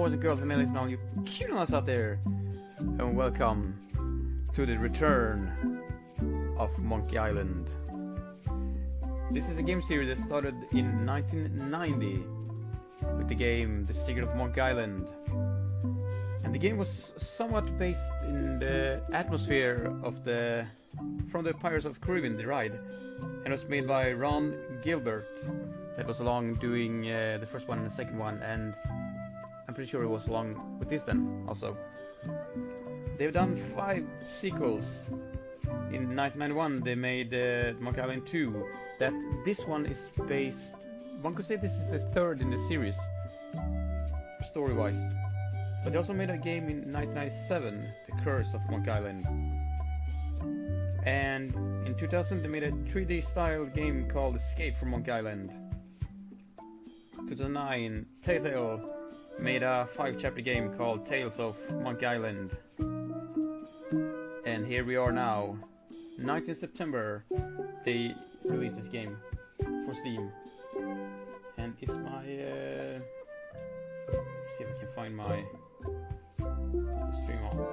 boys and girls and ladies and all you cuteness out there, and welcome to the return of Monkey Island. This is a game series that started in 1990 with the game The Secret of Monkey Island. And the game was somewhat based in the atmosphere of from the Pirates of the Caribbean, the ride. And it was made by Ron Gilbert, that was along doing the first one and the second one, and I'm pretty sure it was along with this then also. They've done 5 sequels. In 1991 they made Monkey Island 2. This one is based, one could say this is the third in the series, story-wise. But they also made a game in 1997, The Curse of Monkey Island. And in 2000 they made a 3D style game called Escape from Monkey Island. 2009, Telltale made a 5-chapter game called Tales of Monkey Island. And here we are now. 19th September they released this game for Steam. And it's my see if I can find my stream on.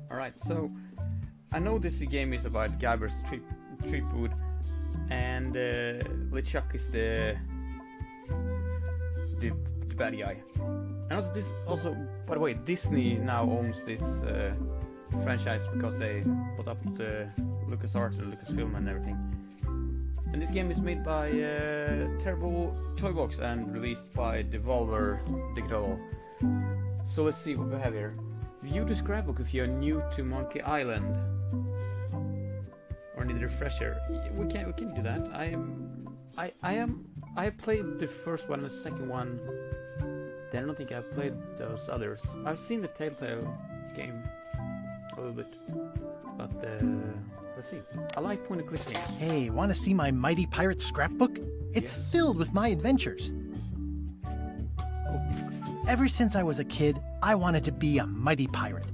Alright, so I know this game is about Guybrush Threepwood, and LeChuck is the bad guy. And also, by the way, Disney now owns this franchise because they put up the LucasArts and Lucasfilm and everything. And this game is made by Terrible Toybox and released by Devolver Digital. So let's see what we have here. View the scrapbook if you're new to Monkey Island or need a refresher. We can do that. I played the first one and the second one. Then I don't think I've played those others. I've seen the Telltale game a little bit, but let's see. I like point and click games. Hey, want to see my Mighty Pirate scrapbook? It's filled with my adventures. Ever since I was a kid, I wanted to be a mighty pirate.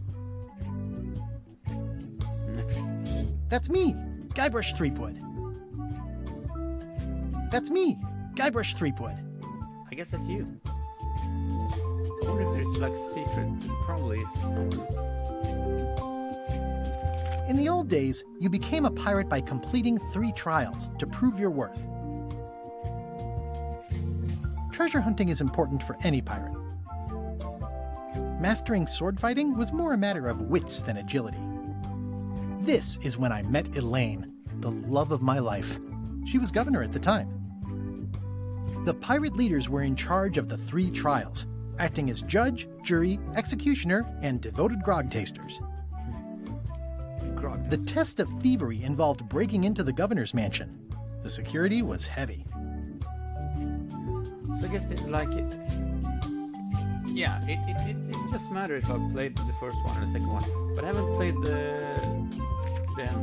That's me, Guybrush Threepwood. That's me, Guybrush Threepwood. I guess that's you. I wonder if there's like secret, probably someone. In the old days, you became a pirate by completing 3 trials to prove your worth. Treasure hunting is important for any pirate. Mastering sword fighting was more a matter of wits than agility. This is when I met Elaine, the love of my life. She was governor at the time. The pirate leaders were in charge of the 3 trials, acting as judge, jury, executioner, and devoted grog tasters. The test of thievery involved breaking into the governor's mansion. The security was heavy. So I guess they like it. Yeah, it just matters if I played the first one or the second one, but I haven't played the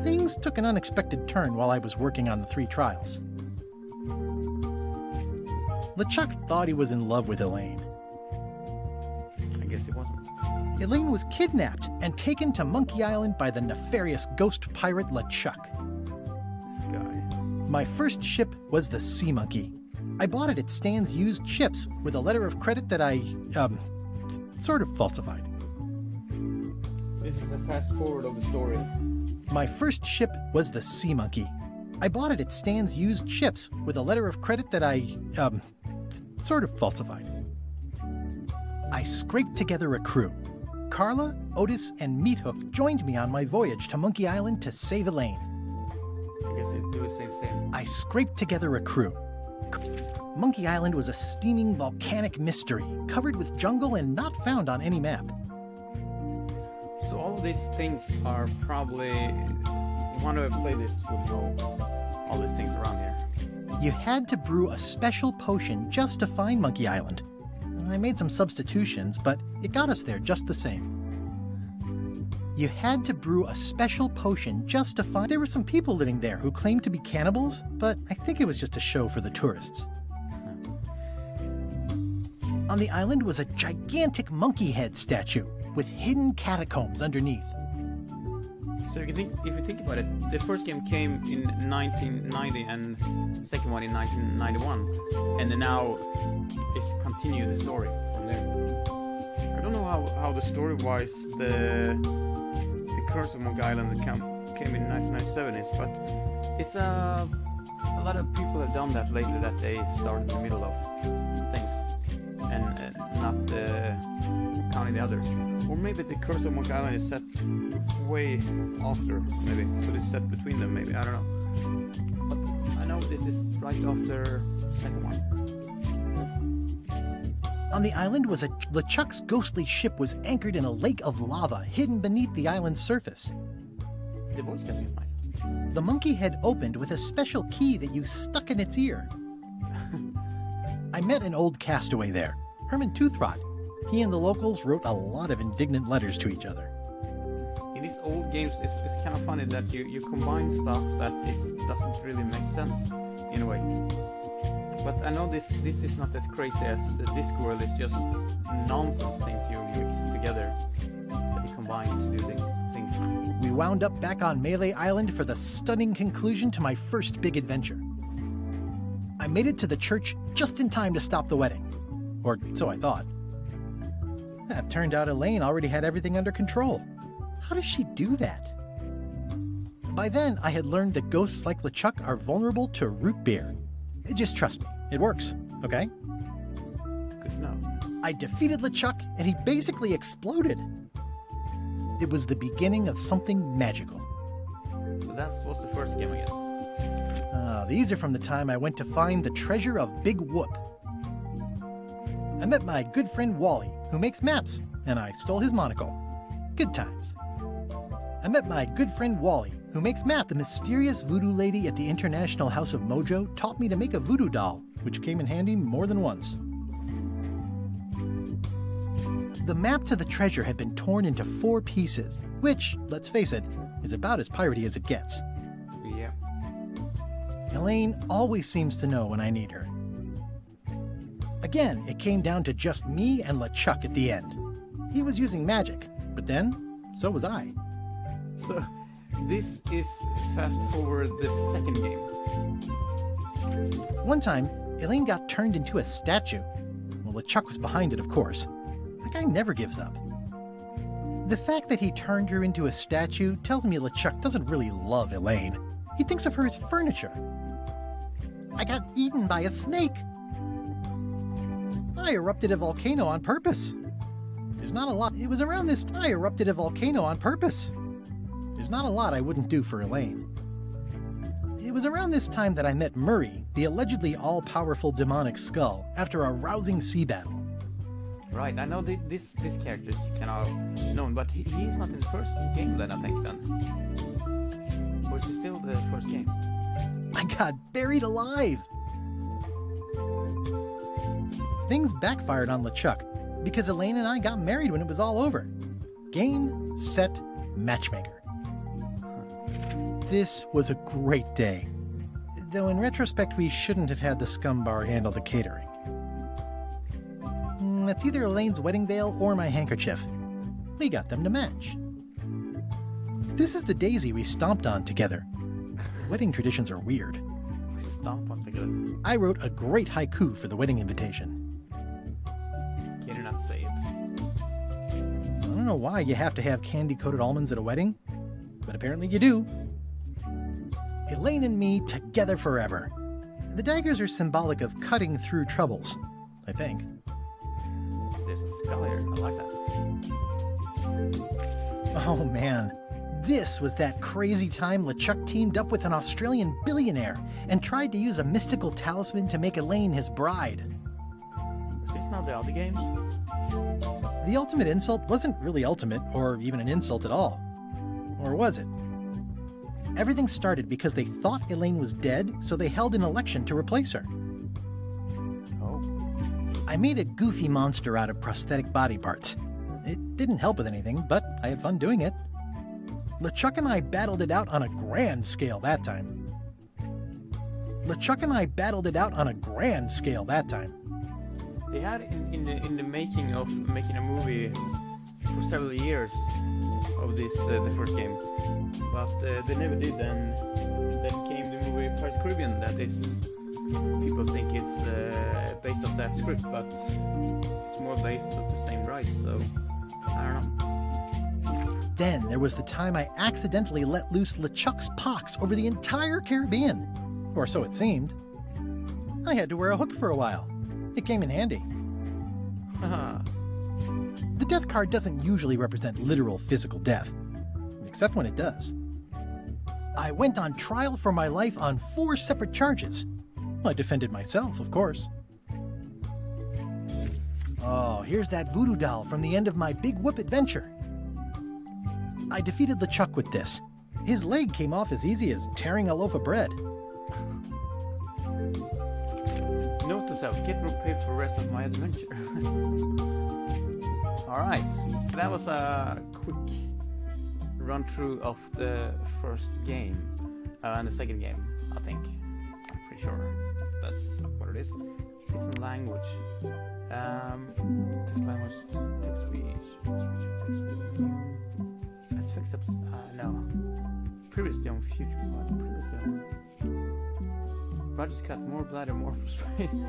Things took an unexpected turn while I was working on the 3 trials. LeChuck thought he was in love with Elaine. I guess he wasn't. Elaine was kidnapped and taken to Monkey Island by the nefarious ghost pirate LeChuck. This guy. My first ship was the Sea Monkey. I bought it at Stan's used ships with a letter of credit that I, sort of falsified. This is a fast forward of the story. My first ship was the Sea Monkey. I bought it at Stan's used ships with a letter of credit that I, sort of falsified. I scraped together a crew. Carla, Otis, and Meathook joined me on my voyage to Monkey Island to save Elaine. I guess it was same. I scraped together a crew. Monkey Island was a steaming volcanic mystery, covered with jungle and not found on any map. So all of these things are probably... One who played this would know all these things around here. You had to brew a special potion just to find Monkey Island. I made some substitutions, but it got us there just the same. You had to brew a special potion just to find... There were some people living there who claimed to be cannibals, but I think it was just a show for the tourists. On the island was a gigantic monkey head statue with hidden catacombs underneath. So if you think about it, the first game came in 1990 and the second one in 1991, and then now it's continued the story from there. I don't know how the story-wise the Curse of Monkey Island came in 1997 is, but it's a lot of people have done that lately, that they start in the middle of things and not counting the others. Or maybe the Curse of Monkey Island is set way after, maybe. So it's set between them, maybe. I don't know. But I know this is right after the second one. On the island was LeChuck's ghostly ship was anchored in a lake of lava hidden beneath the island's surface. The voice casting is nice. The monkey head opened with a special key that you stuck in its ear. I met an old castaway there, Herman Toothrot. He and the locals wrote a lot of indignant letters to each other. In these old games, it's kind of funny that you combine stuff that doesn't really make sense in a way. But I know this is not as crazy as the Discworld. It's just nonsense things you mix together that you combine to do things. We wound up back on Melee Island for the stunning conclusion to my first big adventure. I made it to the church just in time to stop the wedding. Or so I thought. It turned out Elaine already had everything under control. How does she do that? By then, I had learned that ghosts like LeChuck are vulnerable to root beer. Just trust me, it works, okay? Good to know. I defeated LeChuck, and he basically exploded. It was the beginning of something magical. So that was the first game, I guess. These are from the time I went to find the treasure of Big Whoop. I met my good friend Wally, who makes maps, and I stole his monocle. Good times. I met my good friend Wally, who makes maps. The mysterious voodoo lady at the International House of Mojo taught me to make a voodoo doll, which came in handy more than once. The map to the treasure had been torn into 4 pieces, which, let's face it, is about as piratey as it gets. Yeah. Elaine always seems to know when I need her. Again, it came down to just me and LeChuck at the end. He was using magic, but then, so was I. So, this is fast forward the second game. One time, Elaine got turned into a statue. Well, LeChuck was behind it, of course. That guy never gives up. The fact that he turned her into a statue tells me LeChuck doesn't really love Elaine. He thinks of her as furniture. I got eaten by a snake. I erupted a volcano on purpose. There's not a lot. It was around this time I erupted a volcano on purpose. There's not a lot I wouldn't do for Elaine. It was around this time that I met Murray, the allegedly all-powerful demonic skull, after a rousing sea battle. Right, I know this character is kind of known, but he's not in the first game then, I think, then. Or is he still the first game? I got buried alive! Things backfired on LeChuck, because Elaine and I got married when it was all over. Game, set, matchmaker. This was a great day. Though in retrospect, we shouldn't have had the scum bar handle the catering. That's either Elaine's wedding veil or my handkerchief. We got them to match. This is the daisy we stomped on together. Wedding traditions are weird. We stomp on together. I wrote a great haiku for the wedding invitation. Can you not say it? I don't know why you have to have candy-coated almonds at a wedding, but apparently you do. Elaine and me together forever. The daggers are symbolic of cutting through troubles, I think. There's a skull here. I like that. Oh man, this was that crazy time LeChuck teamed up with an Australian billionaire and tried to use a mystical talisman to make Elaine his bride. Is this not the other games? The ultimate insult wasn't really ultimate, or even an insult at all. Or was it? Everything started because they thought Elaine was dead, so they held an election to replace her. Oh. I made a goofy monster out of prosthetic body parts. It didn't help with anything, but I had fun doing it. LeChuck and I battled it out on a grand scale that time. They had in the making of making a movie for several years of this the first game, but they never did. And then came the movie Pirates of the Caribbean. That is, people think it's based off that script, but it's more based off the same rights. So I don't know. Then there was the time I accidentally let loose LeChuck's pox over the entire Caribbean. Or so it seemed. I had to wear a hook for a while. It came in handy. The death card doesn't usually represent literal physical death, except when it does. I went on trial for my life on 4 separate charges. I defended myself, of course. Oh, here's that voodoo doll from the end of my Big Whoop adventure. I defeated LeChuck with this. His leg came off as easy as tearing a loaf of bread. Note to self, get prepared for the rest of my adventure. Alright, so that was a quick run through of the first game and the second game, I think. I'm pretty sure that's what it is. Text and language. Text language, text speech, let's fix up, no. Previously on future, previously on... Roger's got more blood and more frustrated.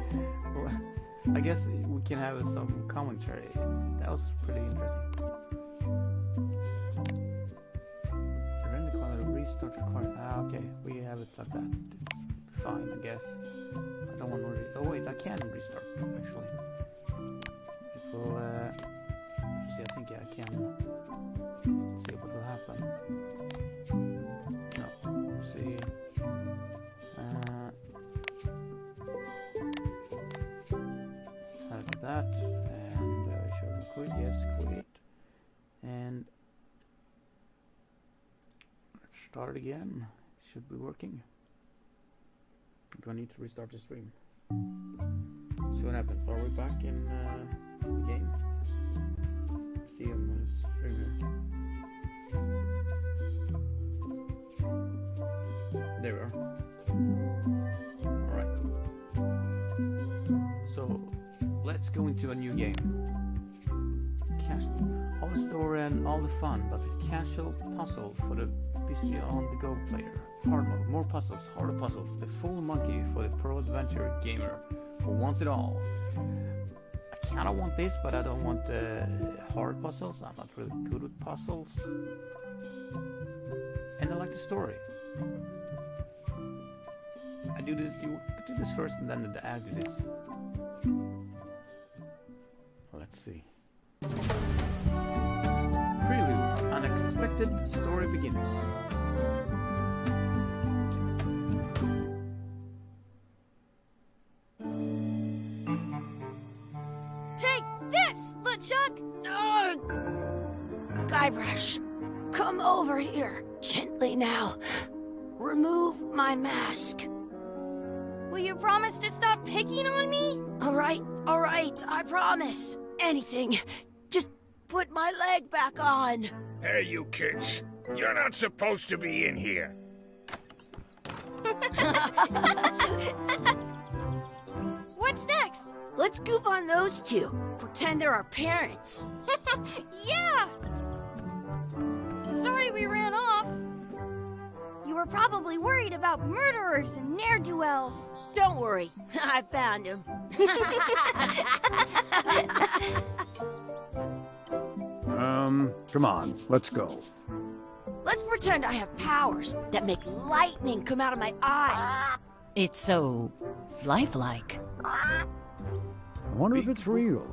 I guess we can have some commentary. That was pretty interesting. Render color, restart the card. Okay, we have it like that. It's fine, I guess. I don't want to. Oh wait, I can restart actually. It will. See, I think I can. See what will happen. No, see. That and show quit, yes, quit, and let's start again. Should be working. Do I need to restart the stream? See what happens. Are we back in the game? See him on the stream here. There we are. Alright. So let's go into a new game. All the story and all the fun, but a casual puzzle for the busy on-the-go player. Hard mode, more puzzles, harder puzzles. The full monkey for the pro adventure gamer who wants it all. I kind of want this, but I don't want hard puzzles. I'm not really good with puzzles. And I like the story. I do this. You do this first, and then I do this. Let's see. Prelude. Unexpected story begins. Take this, LeChuck! No! Guybrush, come over here. Gently now. Remove my mask. Will you promise to stop picking on me? All right, I promise. Anything. Just put my leg back on. Hey, you kids. You're not supposed to be in here. What's next? Let's goof on those two. Pretend they're our parents. Yeah! Sorry we ran off. You were probably worried about murderers and ne'er-do-wells. Don't worry, I found him. Come on, let's go. Let's pretend I have powers that make lightning come out of my eyes. It's so lifelike. I wonder if it's real.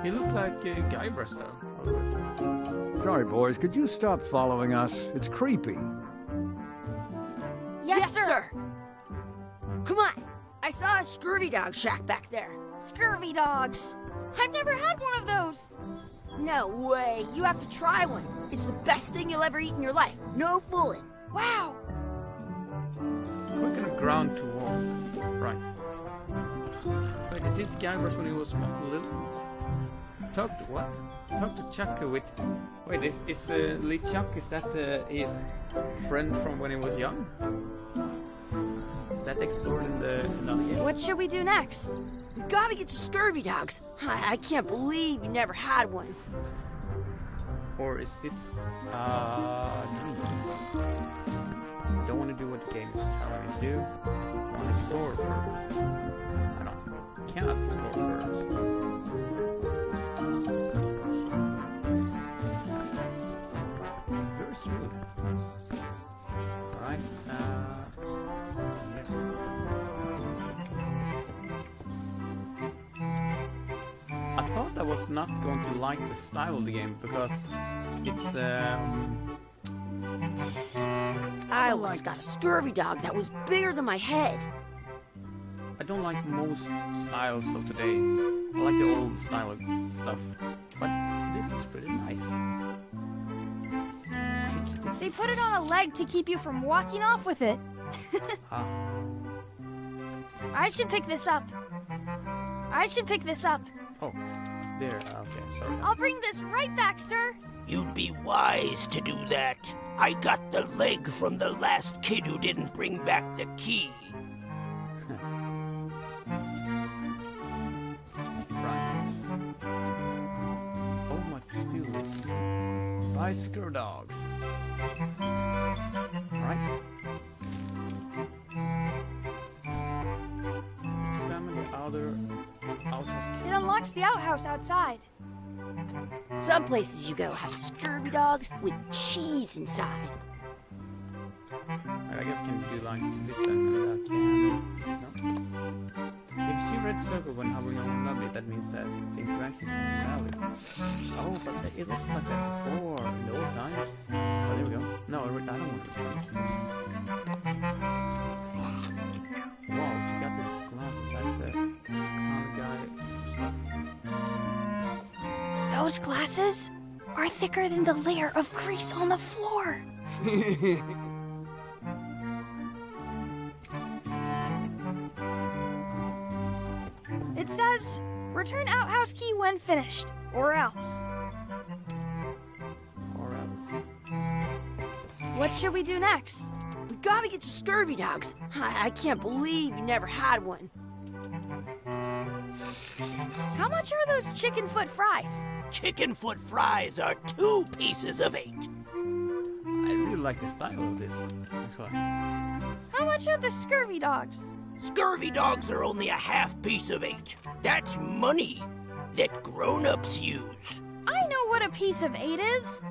He looked like Guybrush though. Sorry, boys, could you stop following us? It's creepy. Yes, sir. Come on. I saw a scurvy dog shack back there. Scurvy dogs. I've never had one of those. No way. You have to try one. It's the best thing you'll ever eat in your life. No fooling. Wow. Quick enough ground to walk. Right. Wait, is this Guybrush when he was little? Talk to what? Talk to Chuck with... Wait, is Lee Chuck, is that his friend from when he was young? Is that explored in the game? What should we do next? We gotta get to scurvy dogs. I can't believe you never had one. Or is this dream? Don't want to do what the game is telling me to do. I want to explore first. I cannot explore first. Very smooth. Alright, yes. I thought I was not going to like the style of the game because it's I once got a scurvy dog that was bigger than my head. I don't like most styles of today. I like the old style of stuff. But this is pretty nice. They put it on a leg to keep you from walking off with it. Ah. I should pick this up. Oh, there. Okay, sorry. I'll bring this right back, sir. You'd be wise to do that. I got the leg from the last kid who didn't bring back the key. Right. Oh, much to do this. Buy screw dogs. Right. Examine the other outhouse. It unlocks the outhouse outside. Some places you go have scurvy dogs with cheese inside. I guess can do like this then. Can no. If you see red circle when hovering on an object, that means that the interaction is valid. Oh, but it was like that before in the old times. Oh, there we go. No, I don't want to. Wow, she got this glass. That's the guy. Those glasses are thicker than the layer of grease on the floor. It says, return outhouse key when finished, or else. Or else. What should we do next? We gotta get to scurvy dogs. I can't believe you never had one. How much are those chicken foot fries? Chicken foot fries are 2 pieces of 8. I really like the style of this, actually. How much are the scurvy dogs? Scurvy dogs are only a half piece of 8. That's money that grown-ups use. I know what a piece of 8 is.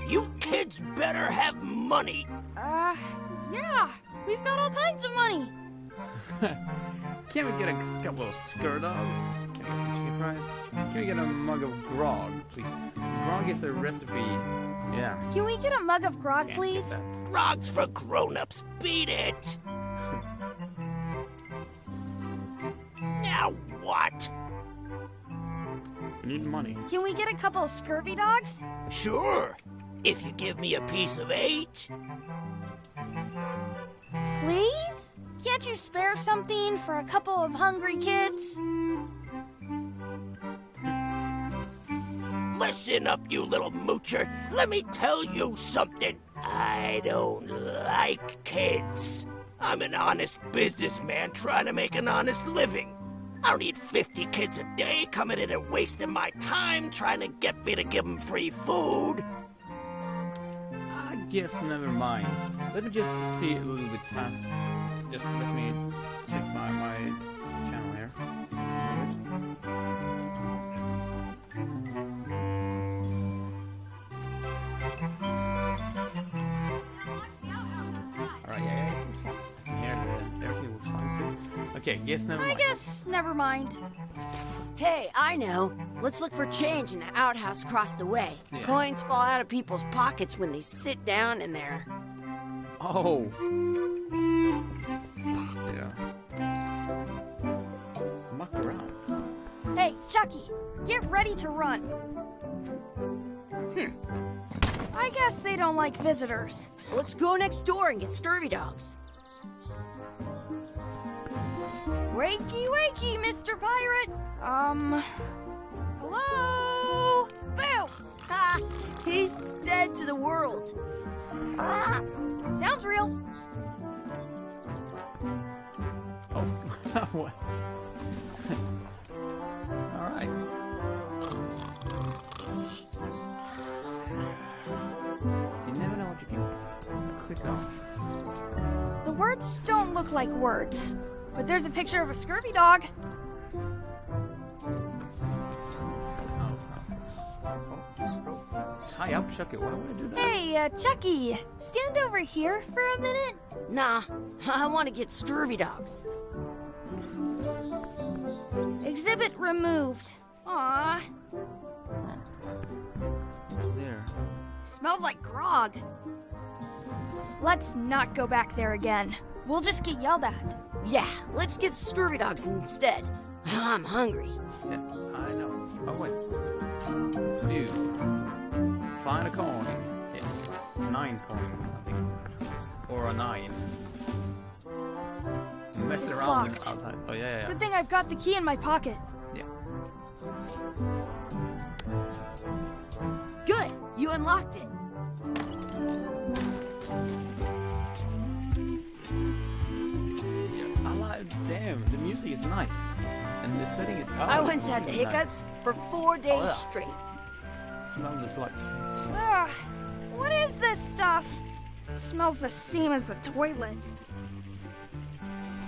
You kids better have money. Yeah. We've got all kinds of money. Can we get a couple of skur dogs? Can we get some chicken fries? Can we get a mug of grog, please? Grog is a recipe. Yeah. Can we get a mug of grog, Can't please? get that. Grog's for grown-ups. Beat it. Now what? We need money. Can we get a couple of scurvy dogs? Sure. If you give me a piece of 8. Please? Can't you spare something for a couple of hungry kids? Listen up, you little moocher. Let me tell you something. I don't like kids. I'm an honest businessman trying to make an honest living. I don't need 50 kids a day coming in and wasting my time trying to get me to give them free food. I guess never mind. Let me just see a little bit fast. Just let me check my channel here. Alright, yeah, it's fine. Here, everything looks fine. So, okay, guess never mind. I guess never mind. Hey, I know. Let's look for change in the outhouse across the way. Yeah. Coins fall out of people's pockets when they sit down in there. Oh. Yeah. Muck around. Hey, Chucky, get ready to run. I guess they don't like visitors. Let's go next door and get scurvy dogs. Wakey, wakey, Mr. Pirate. Hello? Boo! Ha! He's dead to the world. Sounds real. Oh, what? All right. You never know what you can click on. The words don't look like words, but there's a picture of a scurvy dog. Tie up, Chucky. Why would I do that? Hey, Chucky, stand over here for a minute. Nah, I want to get scurvy dogs. Exhibit removed. Aw, There. smells like grog. Let's not go back there again. We'll just get yelled at. Yeah, let's get scurvy dogs instead. I'm hungry. Yeah, I know. Oh, wait. Dude. Find a coin. Yes. 9 coins, I think. Or a 9. Mess It's around locked. outside. Oh, yeah. Good thing I've got the key in my pocket. Yeah. Good, you unlocked it. Yeah. I like. Damn, the music is nice. And the setting is. I once had the hiccups for 4 days yeah. straight. Smell the sludge. Ugh, what is this stuff? It smells the same as the toilet.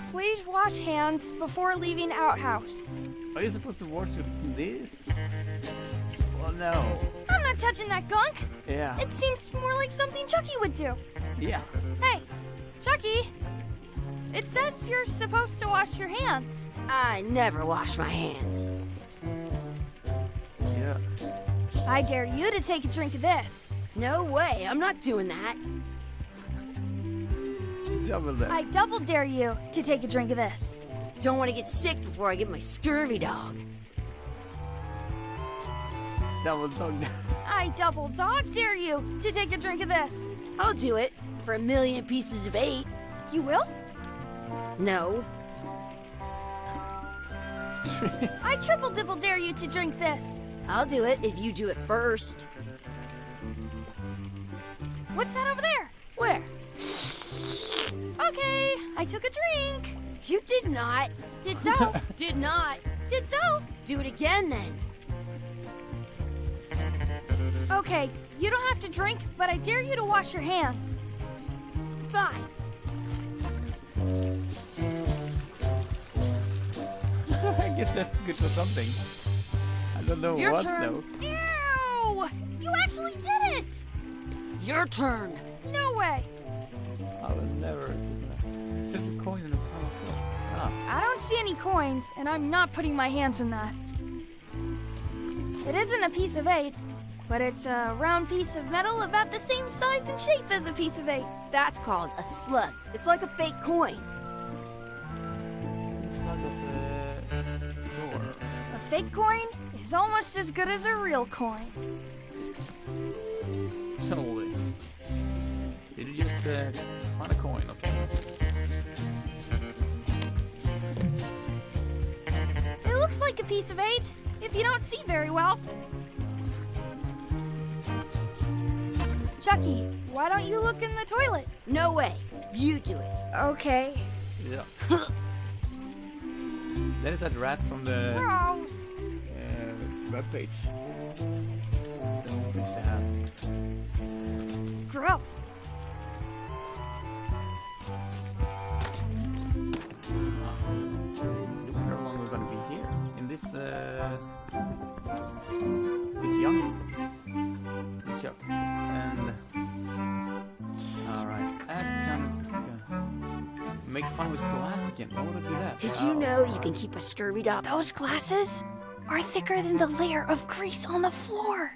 Please wash hands before leaving outhouse. Are you supposed to wash with this? Well, no. I'm not touching that gunk. Yeah. It seems more like something Chucky would do. Yeah. Hey, Chucky. It says you're supposed to wash your hands. I never wash my hands. Yeah. I dare you to take a drink of this. No way, I'm not doing that. Double that. I double dare you to take a drink of this. Don't want to get sick before I get my scurvy dog. Double dog. I double dog dare you to take a drink of this. I'll do it for 1,000,000 pieces of 8. You will? No. I triple dibble dare you to drink this. I'll do it if you do it first. What's that over there? Where? Okay, I took a drink. You did not. Did so. Did not. Did so. Do it again then. Okay, you don't have to drink, but I dare you to wash your hands. Fine. I guess that's good for something. I don't know Your what turn. though. Ew! You actually did it! Your turn. No way. I will never. Such a coin in a pile of floor. Ah. I don't see any coins, and I'm not putting my hands in that. It isn't a piece of 8, but it's a round piece of metal about the same size and shape as a piece of 8. That's called a slug. It's like a fake coin. Slug of the door. A fake coin is almost as good as a real coin. Totally. Did you just find a coin? Okay. It looks like a piece of 8, if you don't see very well. Chucky, why don't you look in the toilet? No way. You do it. Okay. Yeah. That is that rat from the Gross. webpage. Gross. How long we're gonna be here in this with young Chuck and all right. Make fun with glass again. Why would I do that? Did you know you can keep a scurvy dog? Those glasses are thicker than the layer of grease on the floor.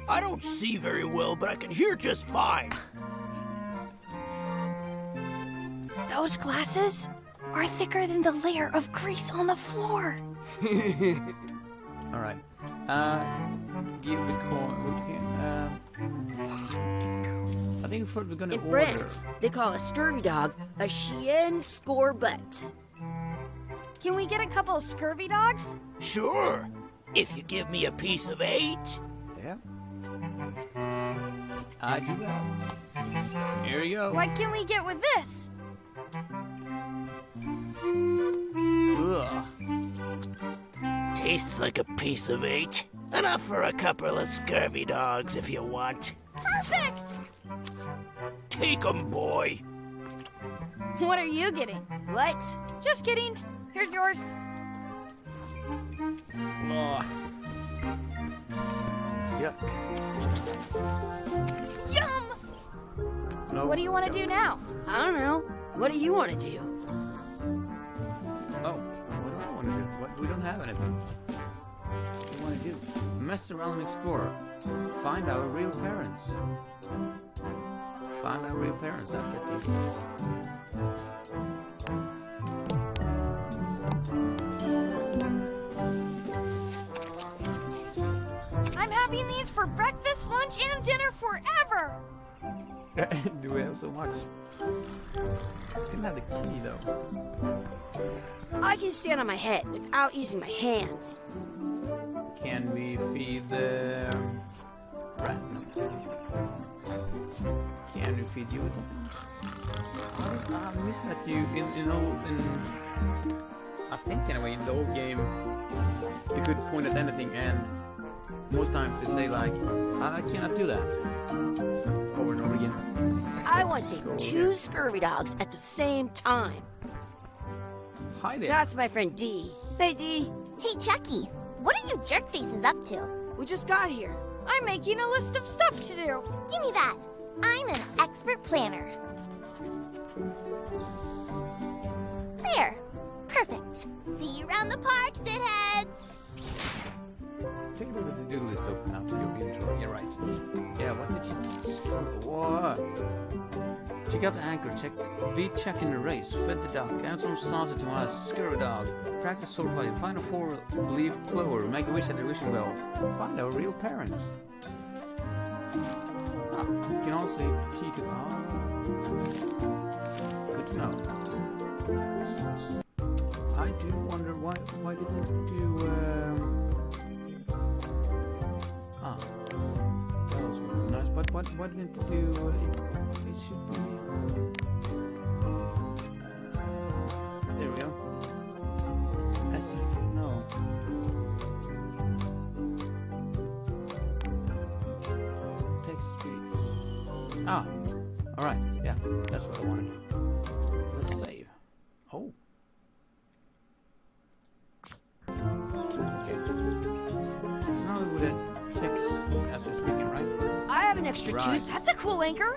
I don't see very well, but I can hear just fine. Those glasses are thicker than the layer of grease on the floor. All right. Give the coin. We can. I think first we're gonna In order. France, they call a scurvy dog a chien scorbut. Can we get a couple of scurvy dogs? Sure, if you give me a piece of 8. Yeah. I do that. Here you go. What can we get with this? Ugh. Tastes like a piece of 8. Enough for a couple of scurvy dogs if you want. Perfect! Take 'em, boy. What are you getting? What? Just kidding. Here's yours. Ugh. Yeah. Yum! No. What do you want to do now? I don't know. What do you want to do? Oh, what do I want to do? What? We don't have anything. What do you want to do? Mess around and explore. Find our real parents. Find our real parents. That's what they do. I'm having these for breakfast, lunch, and dinner forever. Do we have so much? Didn't have the key though. I can stand on my head without using my hands. Can we feed the rat? No. Can we feed you with something? I miss that you in I think anyway in the old game you could point at anything and most times they say like I cannot do that over and over again. I want to see 2 scurvy dogs at the same time. Hi there. That's my friend Dee. Hey, Dee. Hey, Chucky, what are you jerk faces up to? We just got here. I'm making a list of stuff to do. Give me that. I'm an expert planner. There. Perfect. See you around the park, shitheads. Take a look at the do list open up. You'll be enjoying. You're right. Yeah, what did you what? Check out the anchor. Check in the race. Fed the duck. Add some salsa to my scurry dog. Practice sword fighting. Find a 4-leaf clover. Make a wish at the wishing well. Find our real parents. You can also key to good to know. I do wonder why didn't you do that was really nice. But what didn't you do it should be there we go. As if no. Text speech. Ah, alright, yeah, that's what I wanted. Let's save. Oh. Okay. So now we would text as we're speaking, right? I have an extra Right. tooth. That's a cool anchor.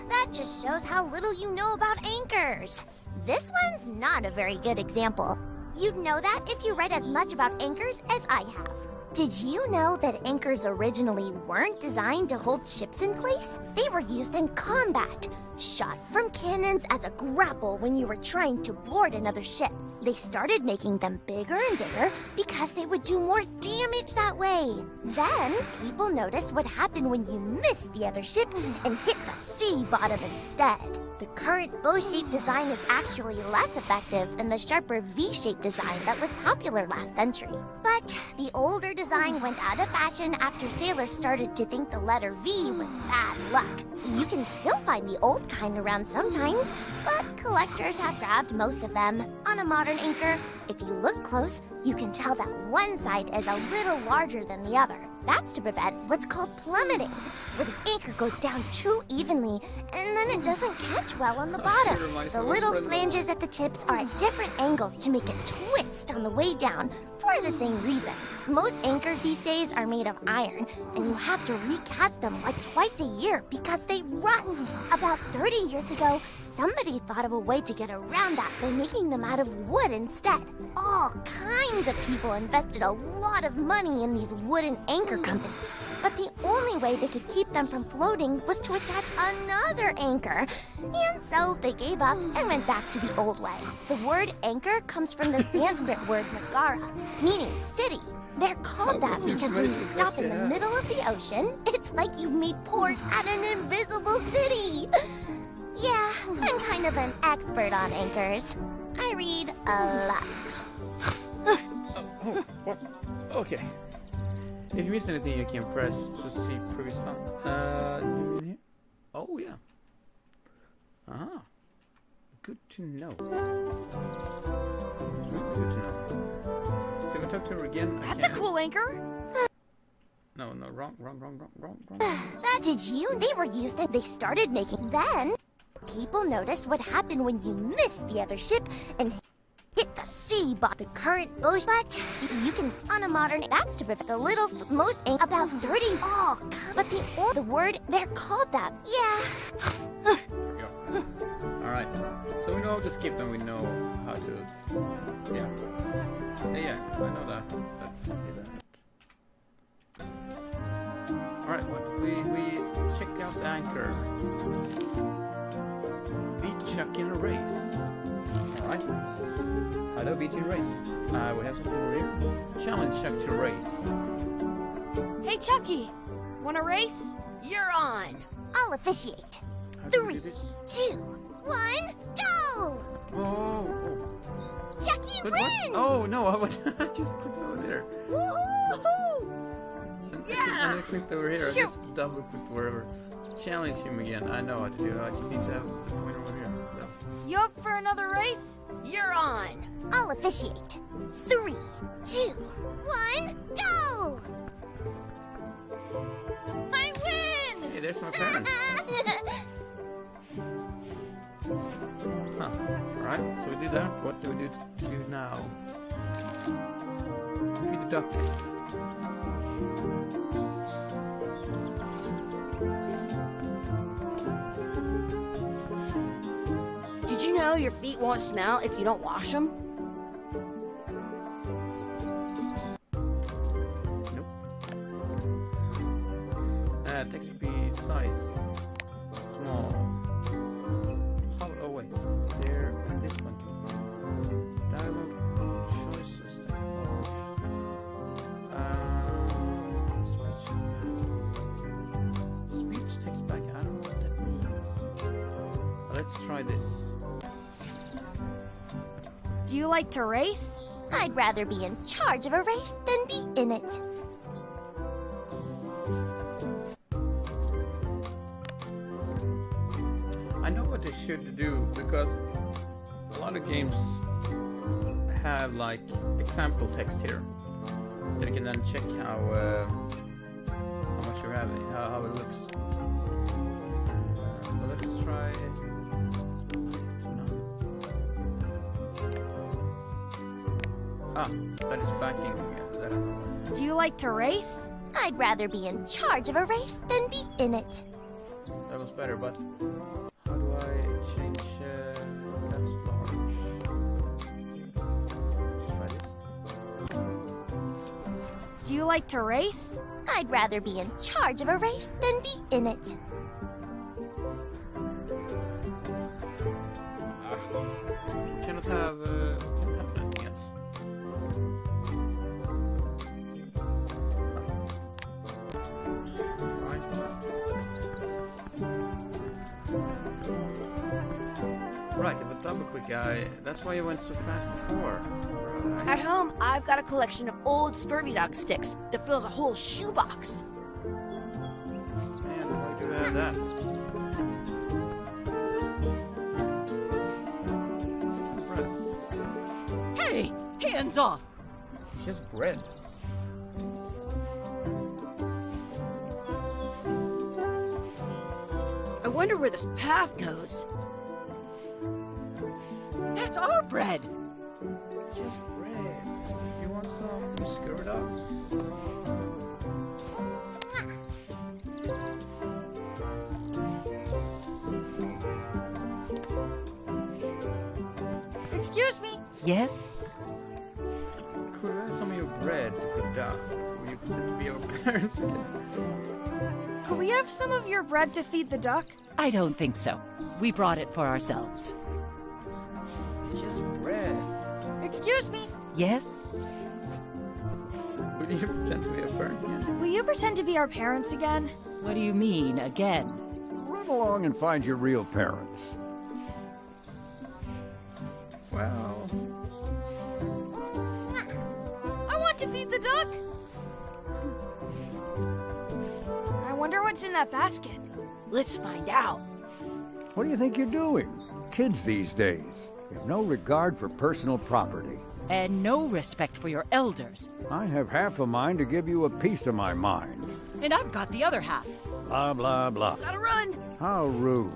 That just shows how little you know about anchors. This one's not a very good example. You'd know that if you read as much about anchors as I have. Did you know that anchors originally weren't designed to hold ships in place? They were used in combat, shot from cannons as a grapple when you were trying to board another ship. They started making them bigger and bigger because they would do more damage that way. Then, people noticed what happened when you missed the other ship and hit the sea bottom instead. The current bow-shaped design is actually less effective than the sharper V-shaped design that was popular last century. But the older design went out of fashion after sailors started to think the letter V was bad luck. You can still find the old kind around sometimes, but collectors have grabbed most of them. On a modern anchor, if you look close, you can tell that one side is a little larger than the other. That's to prevent what's called plummeting, where the anchor goes down too evenly, and then it doesn't catch well on the bottom. The little flanges at the tips are at different angles to make it twist on the way down for the same reason. Most anchors these days are made of iron, and you have to recast them like twice a year because they rust. About 30 years ago, somebody thought of a way to get around that by making them out of wood instead. All kinds of people invested a lot of money in these wooden anchor companies. But the only way they could keep them from floating was to attach another anchor. And so they gave up and went back to the old way. The word anchor comes from the Sanskrit word nagara, meaning city. They're called that because when you stop in the middle of the ocean, it's like you've made port at an invisible city. Yeah, I'm kind of an expert on anchors. I I read a lot. Oh, what? Okay. If you missed anything, you can press to see previous one. Oh, yeah. Ah. Good to know. Good to know. So if I talk to her again, That's a cool anchor. No, wrong. That did you? They were used and they started making. Then, people noticed what happened when you missed the other ship and hit the sea bot. The current bush, but you can on a modern. That's to prevent the little most about 30. Oh, but the word they're called that. Yeah. Alright. So we know how to skip and we know how to. Yeah. Yeah, I know that. Alright, we checked out the anchor. Beat Chuck in a race. Alright. Hello, Beat in a race. We have something over here. Challenge Chuck to a race. Hey, Chucky. Want a race? You're on. I'll officiate. How do we 3, do this? 2, 1, go! Oh. Chucky But wins! what? Oh no, I just clicked over there. Woohoo! And I clicked over here. I Shoot. just double clicked wherever. Challenge him again. I know how to do it. I just need to have the pointer over here. So. You up for another race? You're on. I'll officiate. 3, 2, 1, go! I win! Hey, there's my parents. Huh. Alright, so we did that. What do we do now? Feed the duck. Did you know your feet won't smell if you don't wash them? Nope. Text be size. Small. How, oh wait. There and this one. Dialogue choices. Speech text back. I don't know what that means. Let's try this. Do you like to race? I'd rather be in charge of a race than be in it. I know what they should do because a lot of games have like example text here that you can then check how much you're having, how it looks. But let's try. That is backing that. Do you like to race? I'd rather be in charge of a race than be in it. That was better, but how do I change that's large? Let's try this. Do you like to race? I'd rather be in charge of a race than be in it. Cannot have anything else. Right, but double click guy. That's why you went so fast before. Right. At home, I've got a collection of old scurvy dog sticks that fills a whole shoebox. Man, why do you have that? Hey, hands off! It's just bread. I wonder where this path goes. That's our bread! It's just bread. You want some scurvy dogs? Excuse me. Yes? Could we have some of your bread for the duck? Will you pretend to be our parents again? Could we have some of your bread to feed the duck? I don't think so. We brought it for ourselves. It's just bread. Excuse me. Yes? Will you pretend to be our parents again? Will you pretend to be our parents again? What do you mean, again? Run along and find your real parents. Well, I want to feed the duck. I wonder what's in that basket. Let's find out. What do you think you're doing? Kids these days have no regard for personal property. And no respect for your elders. I have half a mind to give you a piece of my mind. And I've got the other half. Blah, blah, blah. Gotta run. How rude.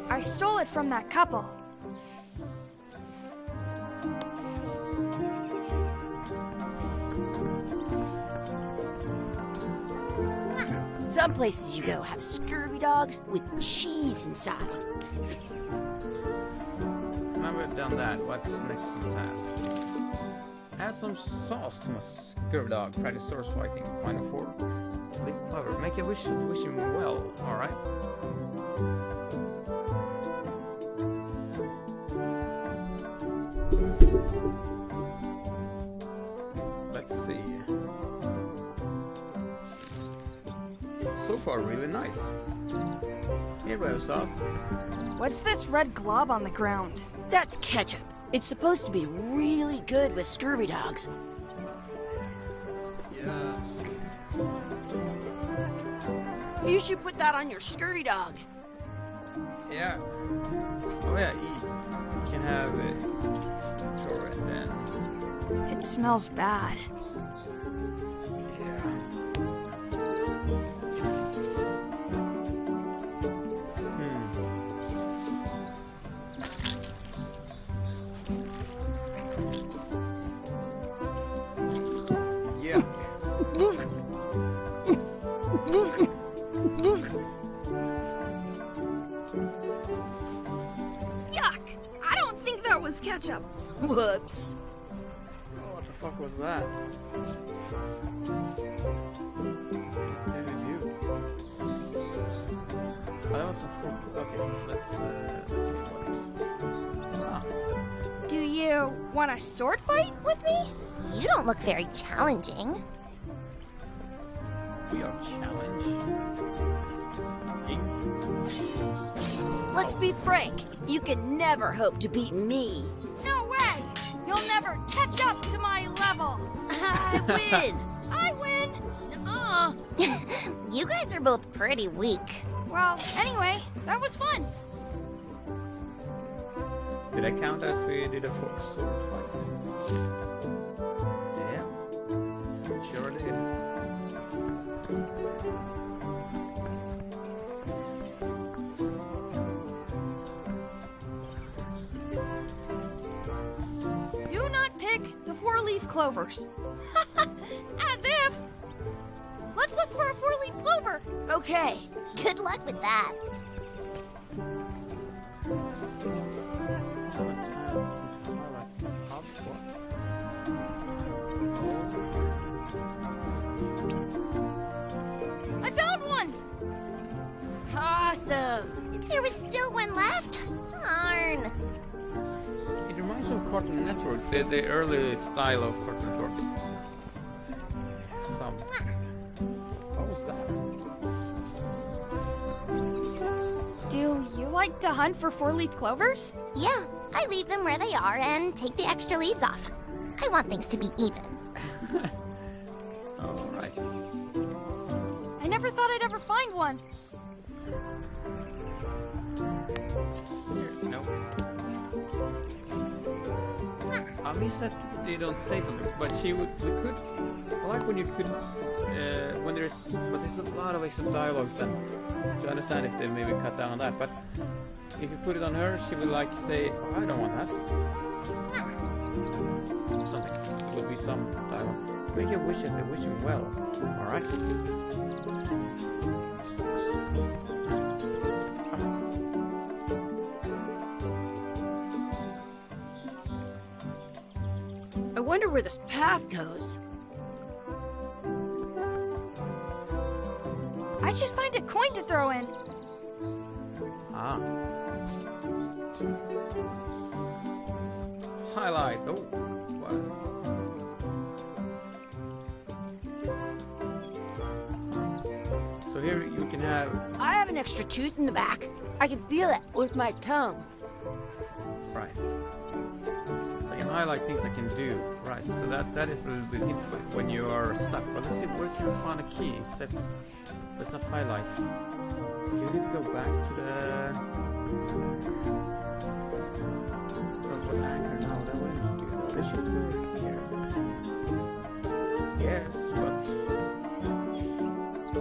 I stole it from that couple. Some places you go have scurvy dogs with cheese inside. now we've done that. What's next on the task? Add some sauce to my scurvy dog. Practice sword fighting. Find a fork. Be clever. Make a wish to wish him well. Alright. Let's see. So far, really nice. Here we have sauce. What's this red glob on the ground? That's ketchup. It's supposed to be really good with scurvy dogs. Yeah. You should put that on your scurvy dog. Yeah. Oh yeah, eat. You can have it. Throw it then. It smells bad. Yeah. Yeah. Yuck! I don't think that was ketchup. Whoops. Oh, what the fuck was that? That was you. Oh, that was a fork. Okay, let's see what it is. Ah, Do you want a sword fight with me? You don't look very challenging. we are challenged. Let's be frank. You can never hope to beat me. No way! You'll never catch up to my level. I win. I win! You guys are both pretty weak. Well, anyway, that was fun. Did I count as we did a fork sword fight? Yeah. Sure did. Do not pick the four-leaf clovers. As if! Let's look for a four-leaf clover. Okay. Good luck with that. I found one! Awesome. There was still one left? Darn. It reminds me of Cartoon Network, the early style of Cartoon Network. Some. What was that? Do you like to hunt for four-leaf clovers? Yeah, I leave them where they are and take the extra leaves off. I want things to be even. Alright. I never thought I'd ever find one. Here, no. I miss that they don't say something, but we could, I like when you could, but there's a lot of extra dialogues then, so I understand if they maybe cut down on that, but if you put it on her, she will like say, oh, I don't want that. Something. It will be some dialogue. Make your wishes, they wish him well. Alright? I wonder where this path goes. I should find a coin to throw in. Ah. Highlight. Oh, what? So here you we can have... I have an extra tooth in the back. I can feel it with my tongue. Right. So I can highlight things I can do. Right, so that is a little bit input when you are stuck. But let's see, where can we find a key? Except, let's not highlight. You need to go back to the... anchor. No, that wouldn't do that. They should go here. Yes, but...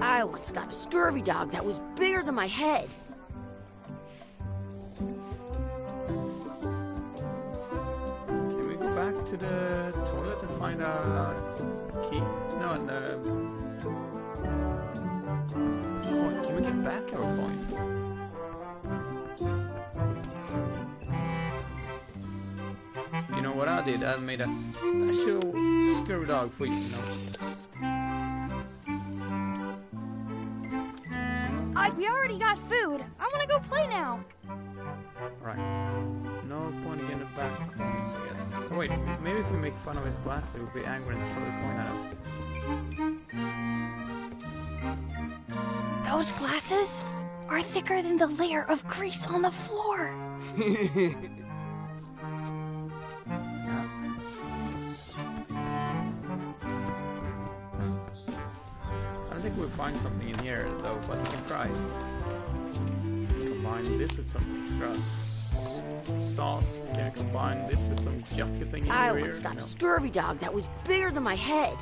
I once got a scurvy dog that was bigger than my head. Can we go back to the toilet and find a key? No, and can we get back our coin? You know what I did? I made a special scurvy dog for you, We already got food. I want to go play now. Right. No point in the back coins, I guess. Oh wait, maybe if we make fun of his glasses, he'll be angry and throw the coin at us. Those glasses are thicker than the layer of grease on the floor. I don't think we'll find something in here though, but we can try. Combine this with some extra sauce. Can combine this with some junky thing in I here? once got a scurvy dog that was bigger than my head.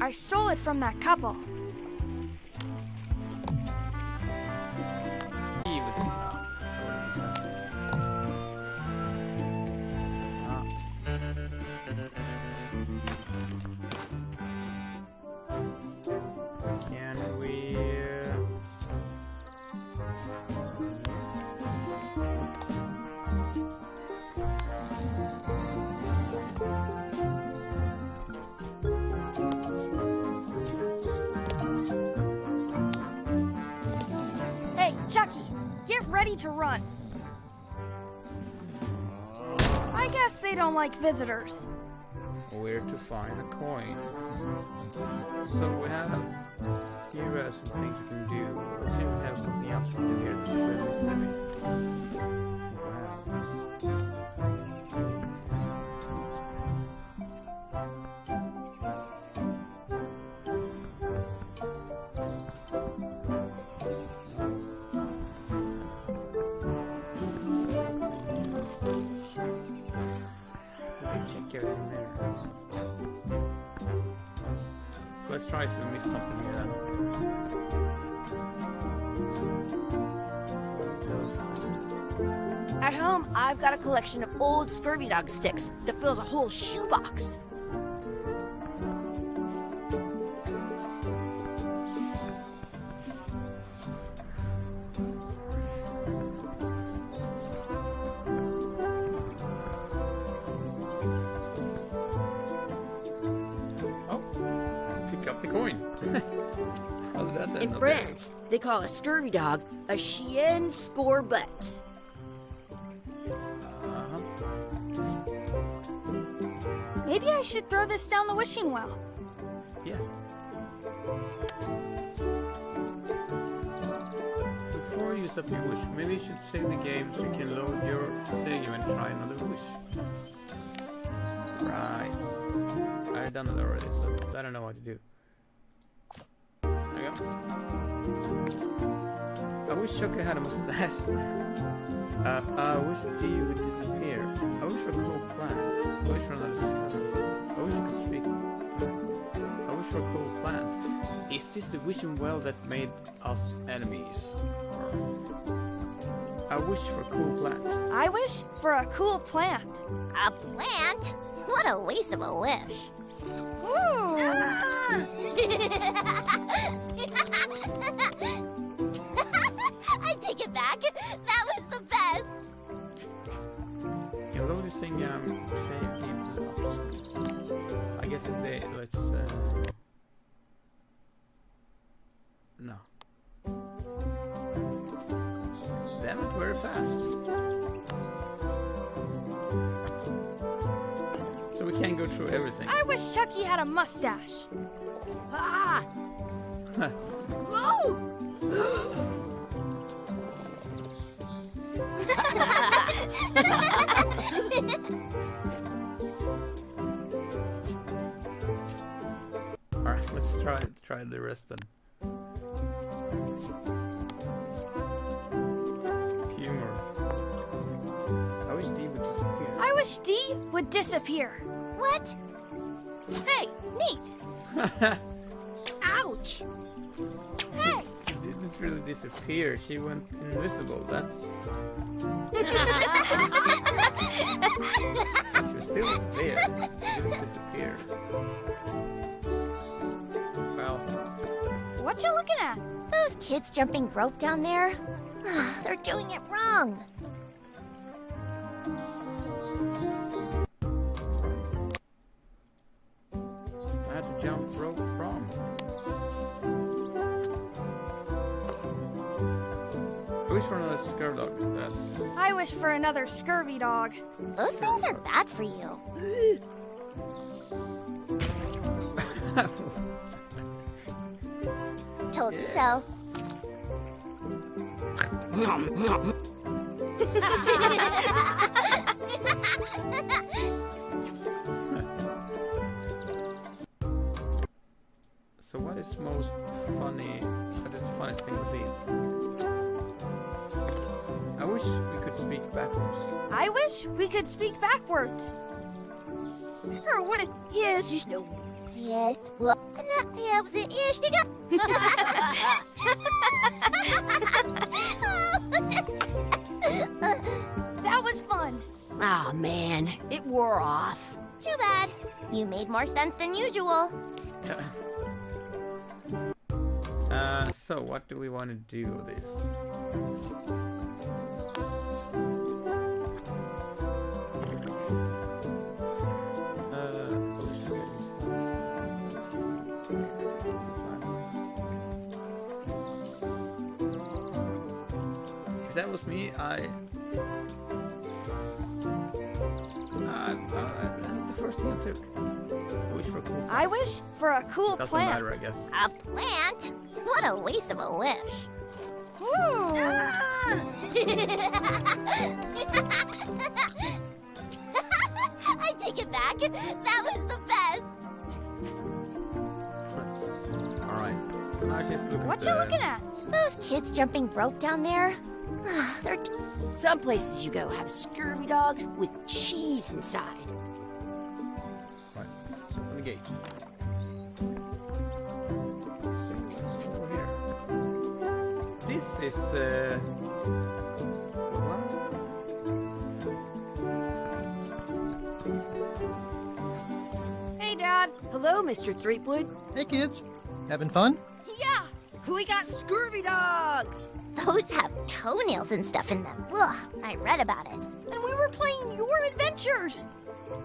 I stole it from that couple. Can we... Hey, Chucky, get ready to run. I guess they don't like visitors. Where to find a coin? So we have here are some things we can do. Let's see if we have something else we can do here. Check everything there. Let's try to miss something here then. At home, I've got a collection of old scurvy dog sticks that fills a whole shoebox. Up the coin. How did that end In up France, they call a scurvy dog a chien scorbut. Maybe I should throw this down the wishing well. Yeah. Before you use up your wish, maybe you should save the game so you can load your save and try another wish. Right. I've done it already, so I don't know what to do. There you go. I wish Chucky had a mustache. I wish D would disappear. I wish for a cool plan. I wish for another server. I wish I could speak. I wish for a cool plan. Is this the wishing well that made us enemies? Or I wish for a cool plant. I wish for a cool plant. A plant? What a waste of a wish. Ooh. I take it back. That was the best. Yeah, load this thing save game. I guess they let's no. That went very fast. So we can't go through everything. I wish Chucky had a mustache. Ah! Whoa! Alright, let's try the rest then. Humor. I wish D would disappear. I wish D would disappear. What? Hey, neat. Ouch! Hey, She didn't really disappear. She went invisible. That's. She was still there. She didn't disappear. Well, what you looking at? Those kids jumping rope down there? They're doing it wrong. I had to jump rope wrong. I wish for another scare dog. That's. I wish for another scurvy dog. Those things are bad for you. Told you so. So what is most funny? What is the funniest thing with these? I wish we could speak backwards. I wish we could speak backwards. Or what? Yes, you know. Yes. Well, yeah, was it? Yes, That was fun. Oh man, it wore off. Too bad. You made more sense than usual. So what do we want to do with this? If that was me, that's the first thing I took. I wish for a cool plant. I wish for a cool Doesn't plant. matter, I guess. A plant? What a waste of a wish. Ooh. I take it back. That was the best. Alright, so now she's looking What you looking at? Those kids jumping rope down there? They're Some places you go have scurvy dogs with cheese inside. Right, let's open the gate. So, what's over here? This is, Hey, Dad. Hello, Mr. Threepwood. Hey, kids. Having fun? Yeah. We got scurvy dogs! those have toenails and stuff in them. Ugh, I read about it. And we were playing your adventures.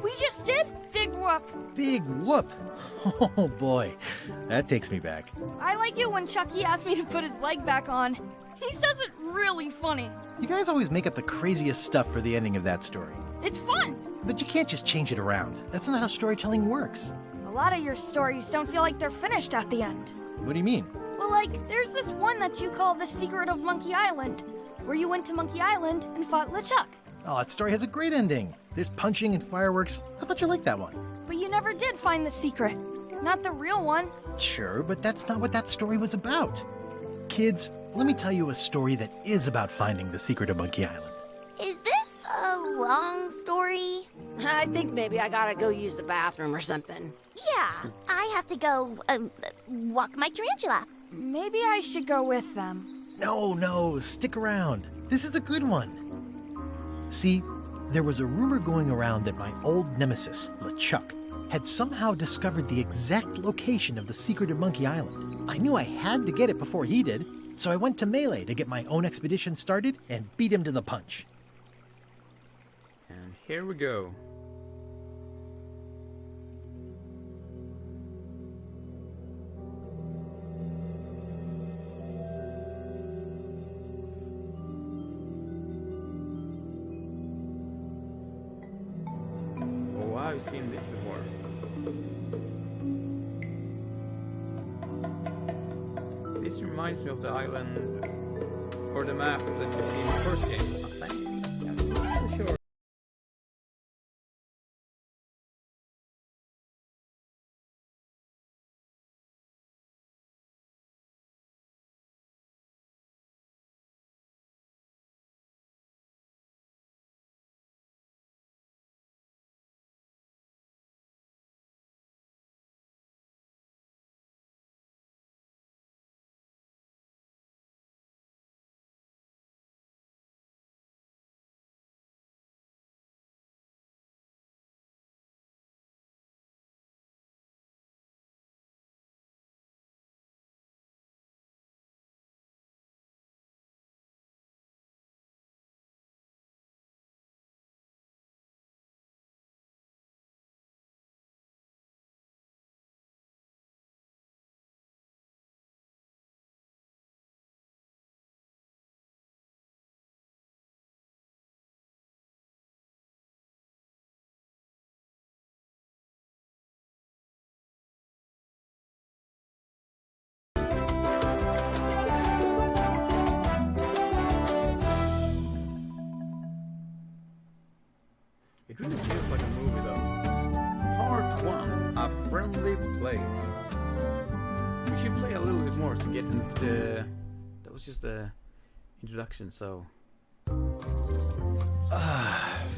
We just did Big Whoop. Big whoop. Oh boy, that takes me back. I like it when Chucky asked me to put his leg back on. He says it really funny. You guys always make up the craziest stuff for the ending of that story. It's fun. But you can't just change it around. That's not how storytelling works. A lot of your stories don't feel like they're finished at the end. What do you mean? Well, like, there's this one that you call The Secret of Monkey Island, where you went to Monkey Island and fought LeChuck. Oh, that story has a great ending. There's punching and fireworks. I thought you liked that one. But you never did find the secret. Not the real one. Sure, but that's not what that story was about. Kids, let me tell you a story that is about finding the secret of Monkey Island. Is this a long story? I think maybe I gotta go use the bathroom or something. Yeah, I have to go walk my tarantula. Maybe I should go with them. No, stick around. This is a good one. See, there was a rumor going around that my old nemesis, LeChuck, had somehow discovered the exact location of the secret of Monkey Island. I knew I had to get it before he did, so I went to Melee to get my own expedition started and beat him to the punch. And here we go. Oh, I've seen this before. reminds me of the island or the map that you see in the first game. I think. I'm not sure. It really feels like a movie though. Part 1, A Friendly Place. We should play a little bit more to get into the... That was just the introduction, so...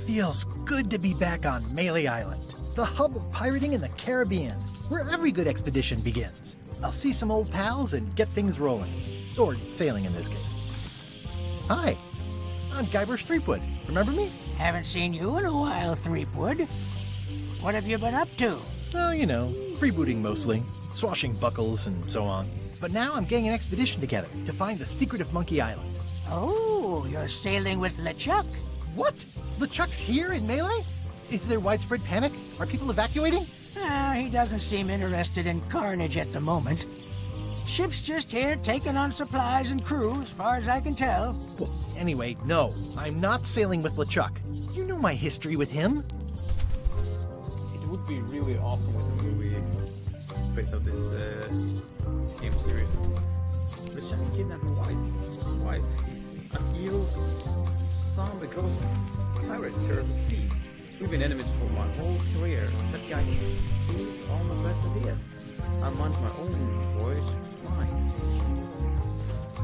Feels good to be back on Melee Island, the hub of pirating in the Caribbean, where every good expedition begins. I'll see some old pals and get things rolling. Or sailing in this case. Hi, I'm Guybrush Threepwood. Remember me? Haven't seen you in a while, Threepwood. What have you been up to? Oh, you know, freebooting mostly, swashing buckles and so on. But now I'm getting an expedition together to find the secret of Monkey Island. Oh, you're sailing with LeChuck. What? LeChuck's here in Melee? Is there widespread panic? Are people evacuating? He doesn't seem interested in carnage at the moment. Ship's just here taking on supplies and crew, as far as I can tell. Well, anyway, no, I'm not sailing with LeChuck. You know my history with him. It would be really awesome with a movie based on this game series. LeChuck kidnapped my wife. He's an evil zombie ghost pirate here of the sea. We've been enemies for my whole career. That guy steals all my best ideas. I mind my own voice. Fine.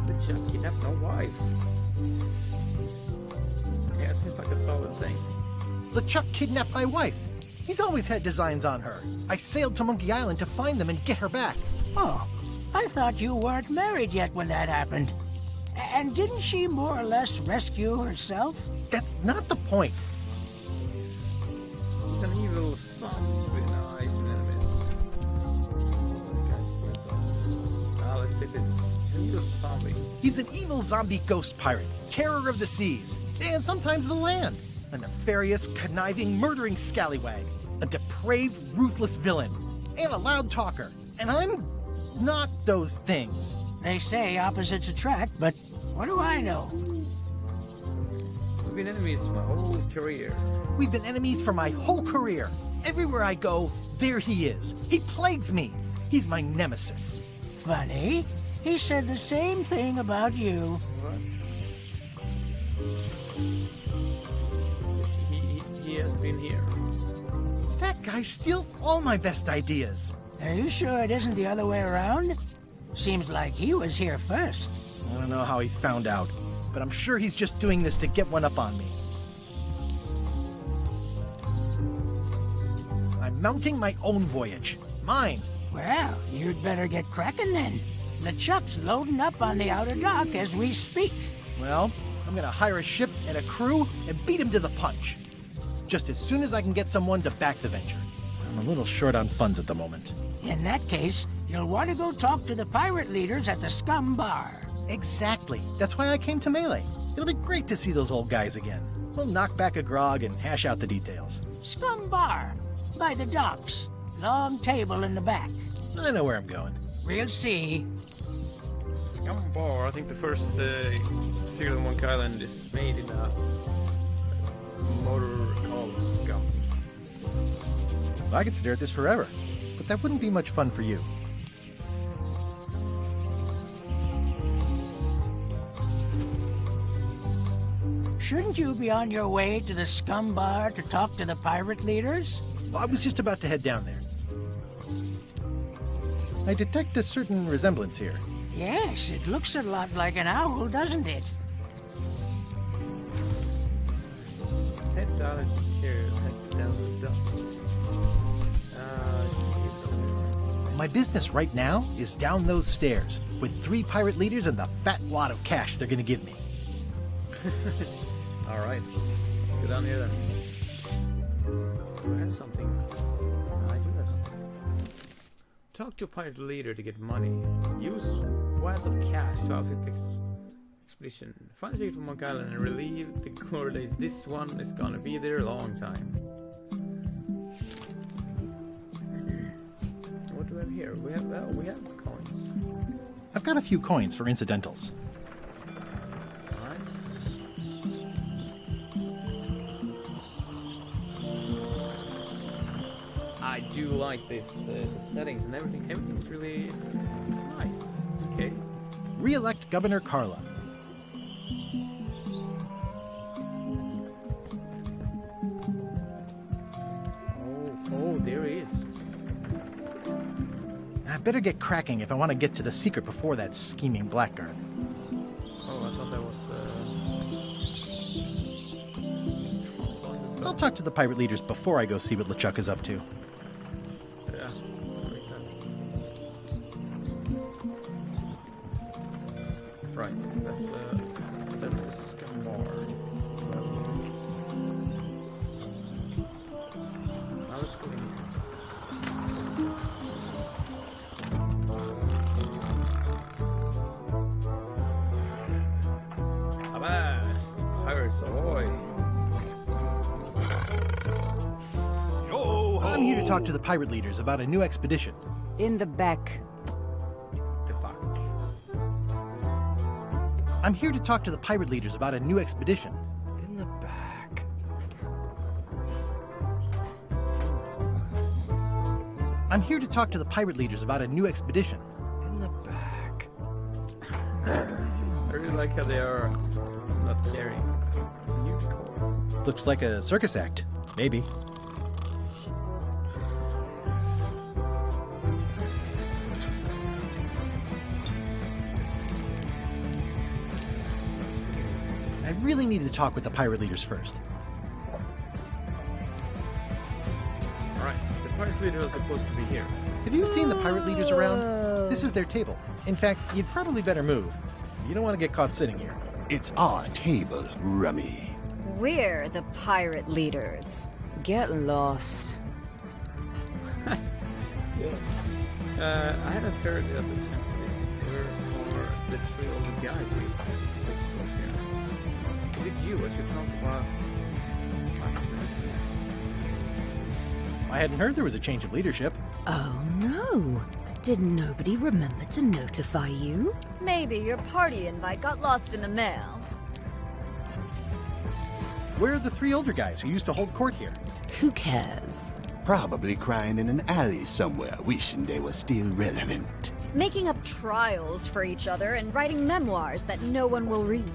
LeChuck kidnapped my wife. Yeah, it seems like a solid thing. LeChuck kidnapped my wife. He's always had designs on her. I sailed to Monkey Island to find them and get her back. Oh, I thought you weren't married yet when that happened. And didn't she more or less rescue herself? That's not the point. He's an evil zombie. No, he's an enemy. Let's take this. He's an evil zombie. He's an evil zombie ghost pirate, terror of the seas, and sometimes the land. A nefarious, conniving, murdering scallywag. A depraved, ruthless villain. And a loud talker. And I'm not those things. They say opposites attract, but what do I know? We've been enemies my whole career. We've been enemies for my whole career. Everywhere I go, there he is. He plagues me. He's my nemesis. Funny. He said the same thing about you. What? He has been here. That guy steals all my best ideas. Are you sure it isn't the other way around? Seems like he was here first. I don't know how he found out, but I'm sure he's just doing this to get one up on me. I'm mounting my own voyage. Mine. Well, you'd better get cracking then. LeChuck's loading up on the outer dock as we speak. Well, I'm gonna hire a ship and a crew and beat him to the punch. Just as soon as I can get someone to back the venture. I'm a little short on funds at the moment. In that case, you'll want to go talk to the pirate leaders at the Scum Bar. Exactly. That's why I came to Melee. It'll be great to see those old guys again. We'll knock back a grog and hash out the details. Scum Bar, by the docks. Long table in the back. I know where I'm going. We'll see. Scum Bar. I think the first serial Monkey Island is made in a motor called Scum. I could stare at this forever, but that wouldn't be much fun for you. Shouldn't you be on your way to the scum bar to talk to the pirate leaders? Well, I was just about to head down there. I detect a certain resemblance here. Yes, it looks a lot like an owl, doesn't it? Head down the chair, head down the dump. My business right now is down those stairs, with 3 pirate leaders and the fat wad of cash they're gonna give me. Alright. Go down here then. Do I have something? I do have something. Talk to a pirate leader to get money. Use wads of cash to outfit expedition. Find a secret from Monk Island and relieve the glory days. This one is gonna be there a long time. What do we have here? We have coins. I've got a few coins for incidentals. Alright. I do like this, the settings and everything. Everything's really, it's nice. It's okay. Re-elect Governor Carla. Oh, there he is. I better get cracking if I want to get to the secret before that scheming blackguard. Oh, I thought that was, I'll talk to the pirate leaders before I go see what LeChuck is up to. yeah, that makes sense. Right, that's the scum bar. Now let's go in here. Avast! Pirates ahoy! I'm here to talk to the pirate leaders about a new expedition. In the back. The fuck? I'm here to talk to the pirate leaders about a new expedition. In the back. I'm here to talk to the pirate leaders about a new expedition. In the back. I really like how they are not carrying unicorn. Looks like a circus act. Maybe. I really need to talk with the pirate leaders first. Alright, the pirate leader is supposed to be here. Have you seen the pirate leaders around? This is their table. In fact, you'd probably better move. You don't want to get caught sitting here. It's our table, Rummy. We're the pirate leaders. Get lost. Yeah. I hadn't heard it as a template. We're more the 3 older guys here. Is it you? I should talk about. I hadn't heard there was a change of leadership. Oh no! Did nobody remember to notify you? Maybe your party invite got lost in the mail. Where are the 3 older guys who used to hold court here? Who cares? Probably crying in an alley somewhere, wishing they were still relevant. Making up trials for each other and writing memoirs that no one will read.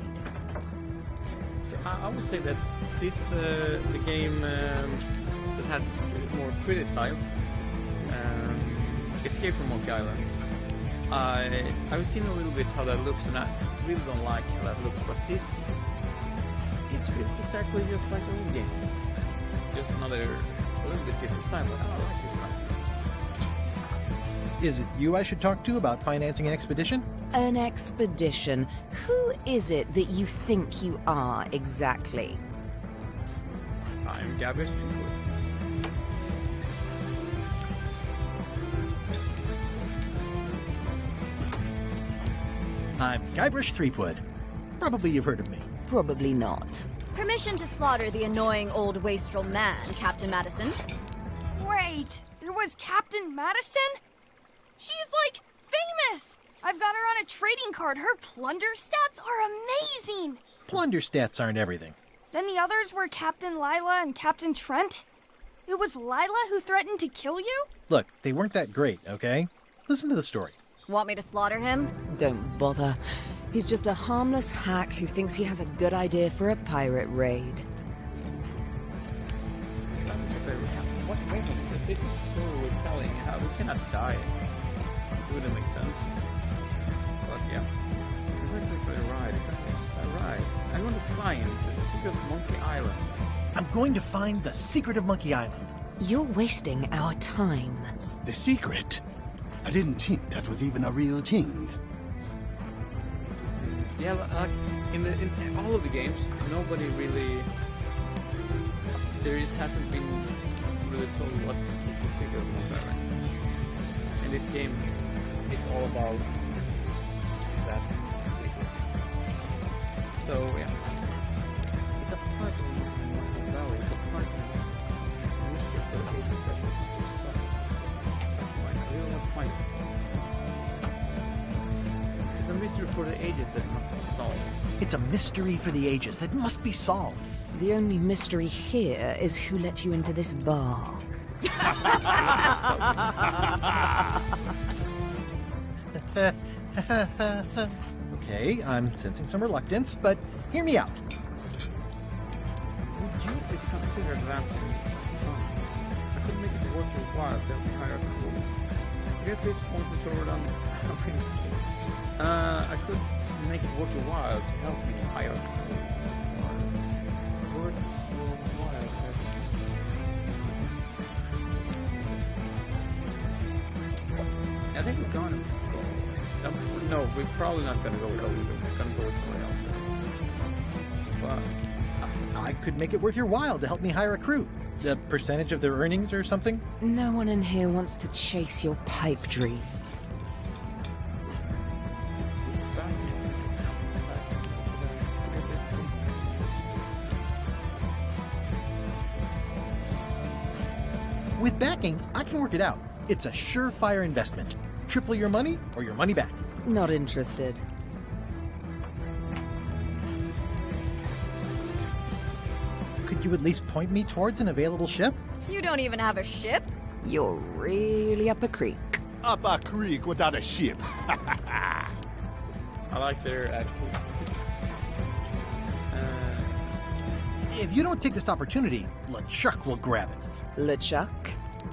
So I would say that this the game that had more pretty style, Escape from Monk Island. I've seen a little bit how that looks, and I really don't like how that looks. But this, it feels exactly just like the old game. Just another, a little bit different style. But I like this style. Is it you I should talk to about financing an expedition? An expedition? Who is it that you think you are exactly? I'm Guybrush Threepwood. I'm Guybrush Threepwood. Probably you've heard of me. Probably not. Permission to slaughter the annoying old wastrel man, Captain Madison. Wait, it was Captain Madison? She's like famous! I've got her on a trading card. Her plunder stats are amazing! Plunder stats aren't everything. Then the others were Captain Lila and Captain Trent? It was Lila who threatened to kill you? Look, they weren't that great, okay? Listen to the story. Want me to slaughter him? Don't bother. He's just a harmless hack who thinks he has a good idea for a pirate raid. What weapons? This is so telling how we cannot die. It wouldn't make sense. But yeah. It's exactly right. Alright. I'm going to find the secret of Monkey Island. I'm going to find the secret of Monkey Island. You're wasting our time. The secret? I didn't think that was even a real thing. Yeah, like in all of the games, nobody really. Hasn't been really told what is the secret of Monkey Island. And this game is all about that secret. So yeah, it's a puzzle in the valley. It's a puzzle. It's a mystery for the ages that must be solved. That's why I really want to find it. It's a mystery for the ages that must be solved. It's a mystery for the ages that must be solved. The only mystery here is who let you into this bar. Okay, I'm sensing some reluctance, but hear me out. Would you please consider advancing these funds? I could make it worth your while to hire a crew. Could you please point me toward I could make it worth your while to help me hire a crew. Worth your while. I think we're gonna go. No, we're probably not gonna go with Owen. We're gonna go with somebody else. But I could make it worth your while to help me hire a crew. The percentage of their earnings or something? No one in here wants to chase your pipe dream. With backing, I can work it out. It's a surefire investment. Triple your money or your money back. Not interested. Could you at least point me towards an available ship? You don't even have a ship? You're really up a creek. Up a creek without a ship. I like their attitude. If you don't take this opportunity, LeChuck will grab it. LeChuck?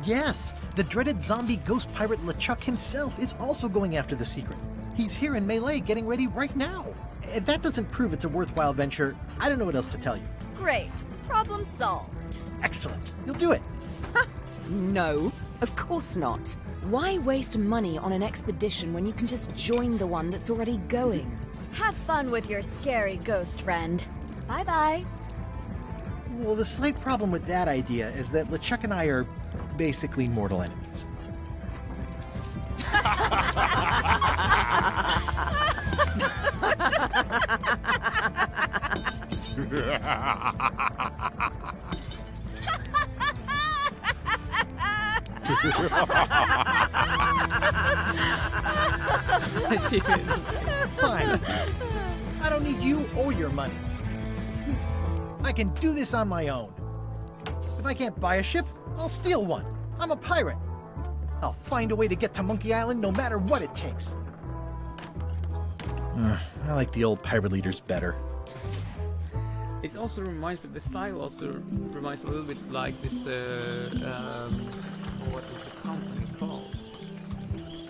Yes, the dreaded zombie ghost pirate LeChuck himself is also going after the secret. He's here in Melee getting ready right now. If that doesn't prove it's a worthwhile venture, I don't know what else to tell you. Great. Problem solved. Excellent. You'll do it. No, of course not. Why waste money on an expedition when you can just join the one that's already going? Have fun with your scary ghost friend. Bye-bye. Well, the slight problem with that idea is that LeChuck and I are basically mortal enemies. Fine. I don't need you or your money. I can do this on my own. If I can't buy a ship, I'll steal one. I'm a pirate. I'll find a way to get to Monkey Island no matter what it takes. I like the old pirate leaders better. It also reminds me, the style also reminds a little bit like this, what is the company called?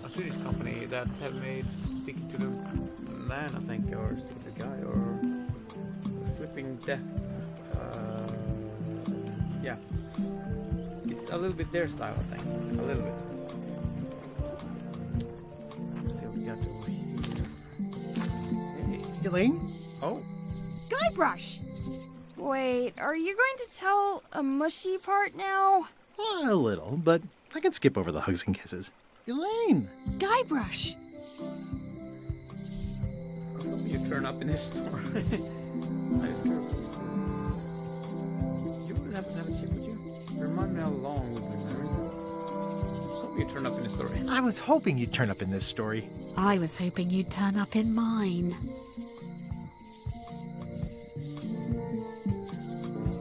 A Swedish company that have made Stick to the Man, I think, or Stick to the Guy, or Flipping Death. Yeah. It's a little bit their style, I think. A little bit. Let's see what we got over here. Hey. Elaine? Oh. Guybrush! Wait, are you going to tell a mushy part now? A little, but I can skip over the hugs and kisses. Elaine! Guybrush! You turn up in his store. Nice girl. You wouldn't happen to have a chip with you? Remind me how long we've been married. So you turn up in his story. I was hoping you'd turn up in this story. I was hoping you'd turn up in mine.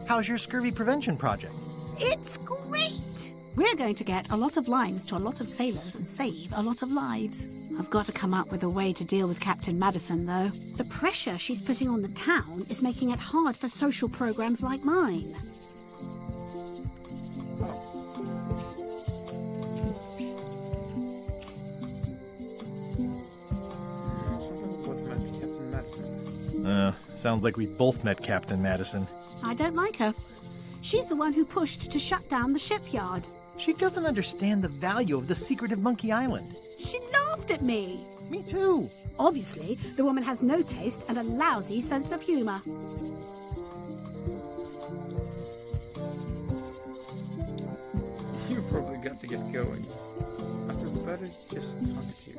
How's your scurvy prevention project? It's great! We're going to get a lot of lines to a lot of sailors and save a lot of lives. I've got to come up with a way to deal with Captain Madison, though. The pressure she's putting on the town is making it hard for social programs like mine. Sounds like we both met Captain Madison. I don't like her. She's the one who pushed to shut down the shipyard. She doesn't understand the value of the secret of Monkey Island. She laughed at me. Me too. Obviously, the woman has no taste and a lousy sense of humor. You probably got to get going. I feel better just talking to you.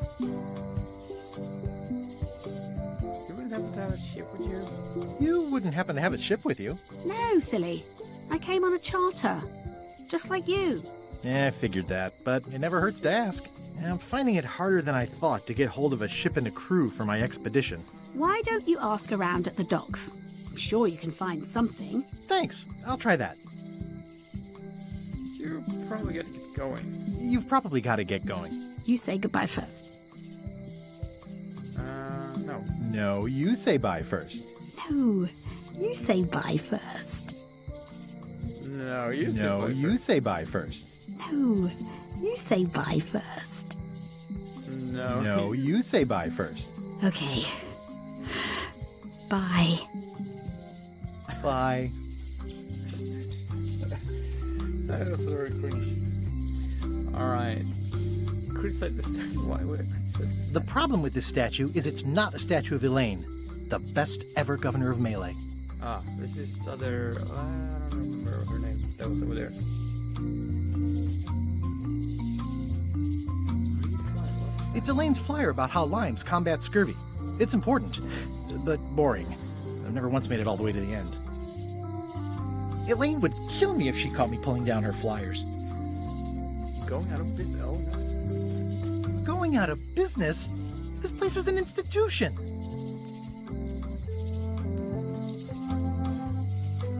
You wouldn't happen to have a ship with you? You wouldn't happen to have a ship with you? No, silly. I came on a charter. Just like you. Yeah, I figured that, but it never hurts to ask. I'm finding it harder than I thought to get hold of a ship and a crew for my expedition. Why don't you ask around at the docks? I'm sure you can find something. Thanks. I'll try that. You probably got to get going. You've probably got to get going. You say goodbye first. No. No, you say bye first. No, you say bye first. No, you say No, bye you first. say bye first. No, you say bye first. No. No, you say bye first. Okay. Bye. Bye. That was very cringe. Alright. Criticize the statue. Why would I criticize The problem with this statue is it's not a statue of Elaine, the best ever governor of Melee. Ah, this is the other... I don't remember her name. That was over there. It's Elaine's flyer about how limes combat scurvy. It's important, but boring. I've never once made it all the way to the end. Elaine would kill me if she caught me pulling down her flyers. Going out of business? Oh, no. Going out of business? This place is an institution.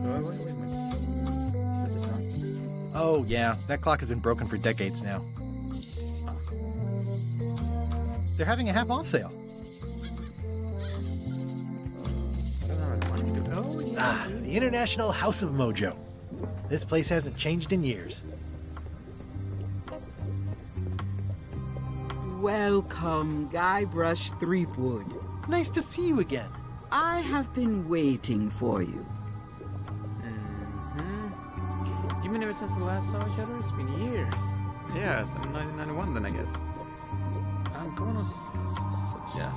Wait a minute. Is it on? Oh, yeah. That clock has been broken for decades now. They're having a half-off sale. The International House of Mojo. This place hasn't changed in years. Welcome, Guybrush Threepwood. Nice to see you again. I have been waiting for you. You mean ever since we last saw each other? It's been years. Yeah, it's 1991 then, I guess. I'm going on... Yeah.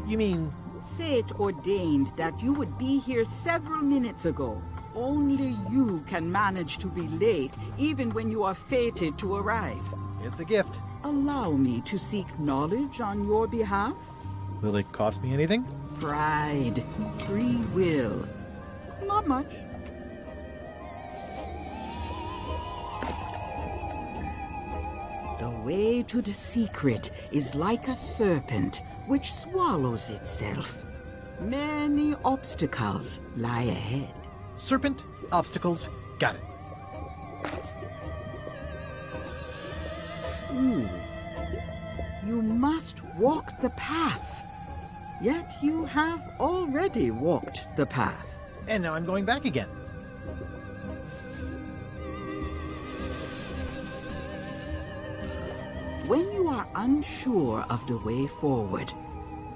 You mean... Fate ordained that you would be here several minutes ago. Only you can manage to be late, even when you are fated to arrive. It's a gift. Allow me to seek knowledge on your behalf. Will it cost me anything? Pride, free will. Not much. The way to the secret is like a serpent which swallows itself. Many obstacles lie ahead. Serpent, obstacles, got it. Ooh. You must walk the path. Yet you have already walked the path. And now I'm going back again. When you are unsure of the way forward,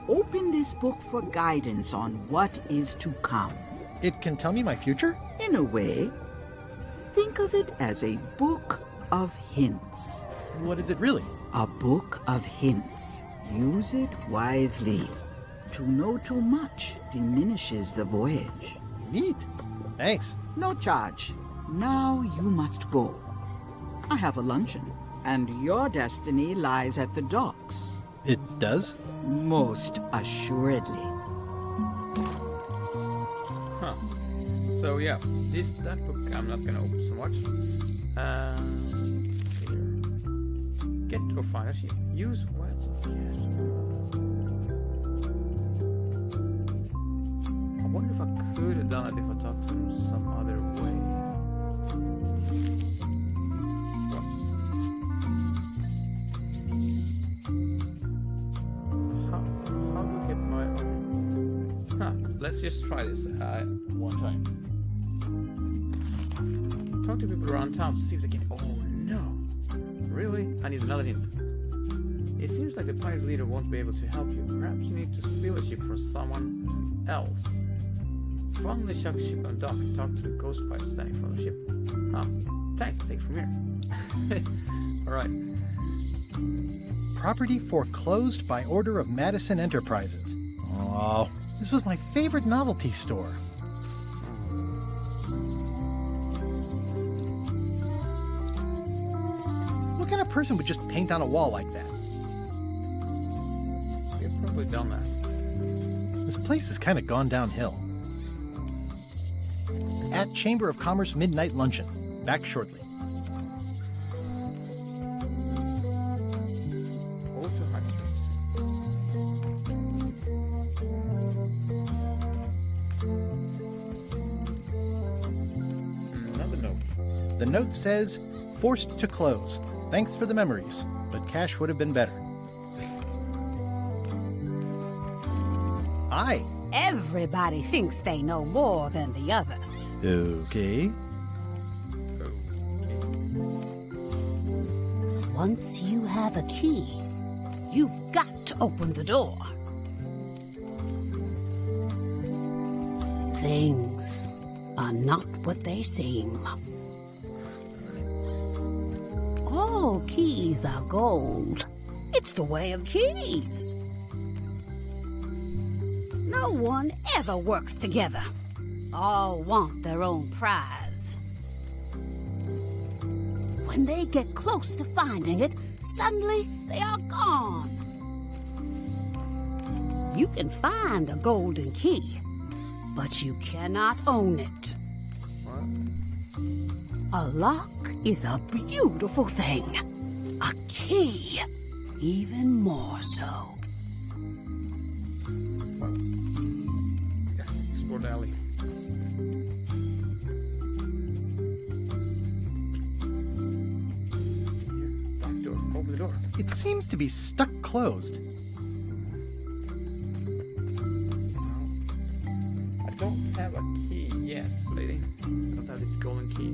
open this book for guidance on what is to come. It can tell me my future? In a way. Think of it as a book of hints. What is it really? A book of hints. Use it wisely. To know too much diminishes the voyage. Neat. Thanks. No charge. Now you must go. I have a luncheon, and your destiny lies at the docks. It does? Most assuredly. Huh. So yeah, that book I'm not gonna open so much. Here. Get or find a ship. Use words of cash. I wonder if I could have done it if I talked to him some other way. Huh, let's just try this one time. Talk to people around town to see if they can... Oh no! Really? I need another hint. It seems like the pirate leader won't be able to help you. Perhaps you need to steal a ship for someone else. Find the shark ship on dock and talk to the ghost pirate standing in front of the ship. Huh. Thanks, I'll take it from here. Alright. Property foreclosed by order of Madison Enterprises. Oh, this was my favorite novelty store. What kind of person would just paint on a wall like that? We've probably done that. This place has kind of gone downhill. At Chamber of Commerce Midnight Luncheon. Back shortly. Another note. The note says, forced to close. Thanks for the memories, but cash would have been better. Hi. Everybody thinks they know more than the other. Okay. Once you have a key, you've got to open the door. Things are not what they seem. All keys are gold. It's the way of keys. No one ever works together. All want their own prize. When they get close to finding it, suddenly they are gone. You can find a golden key, but you cannot own it. A lock is a beautiful thing. A key, even more so. Explore the alley. Open the door. It seems to be stuck closed. I don't have a key yet, lady. I don't have this golden key.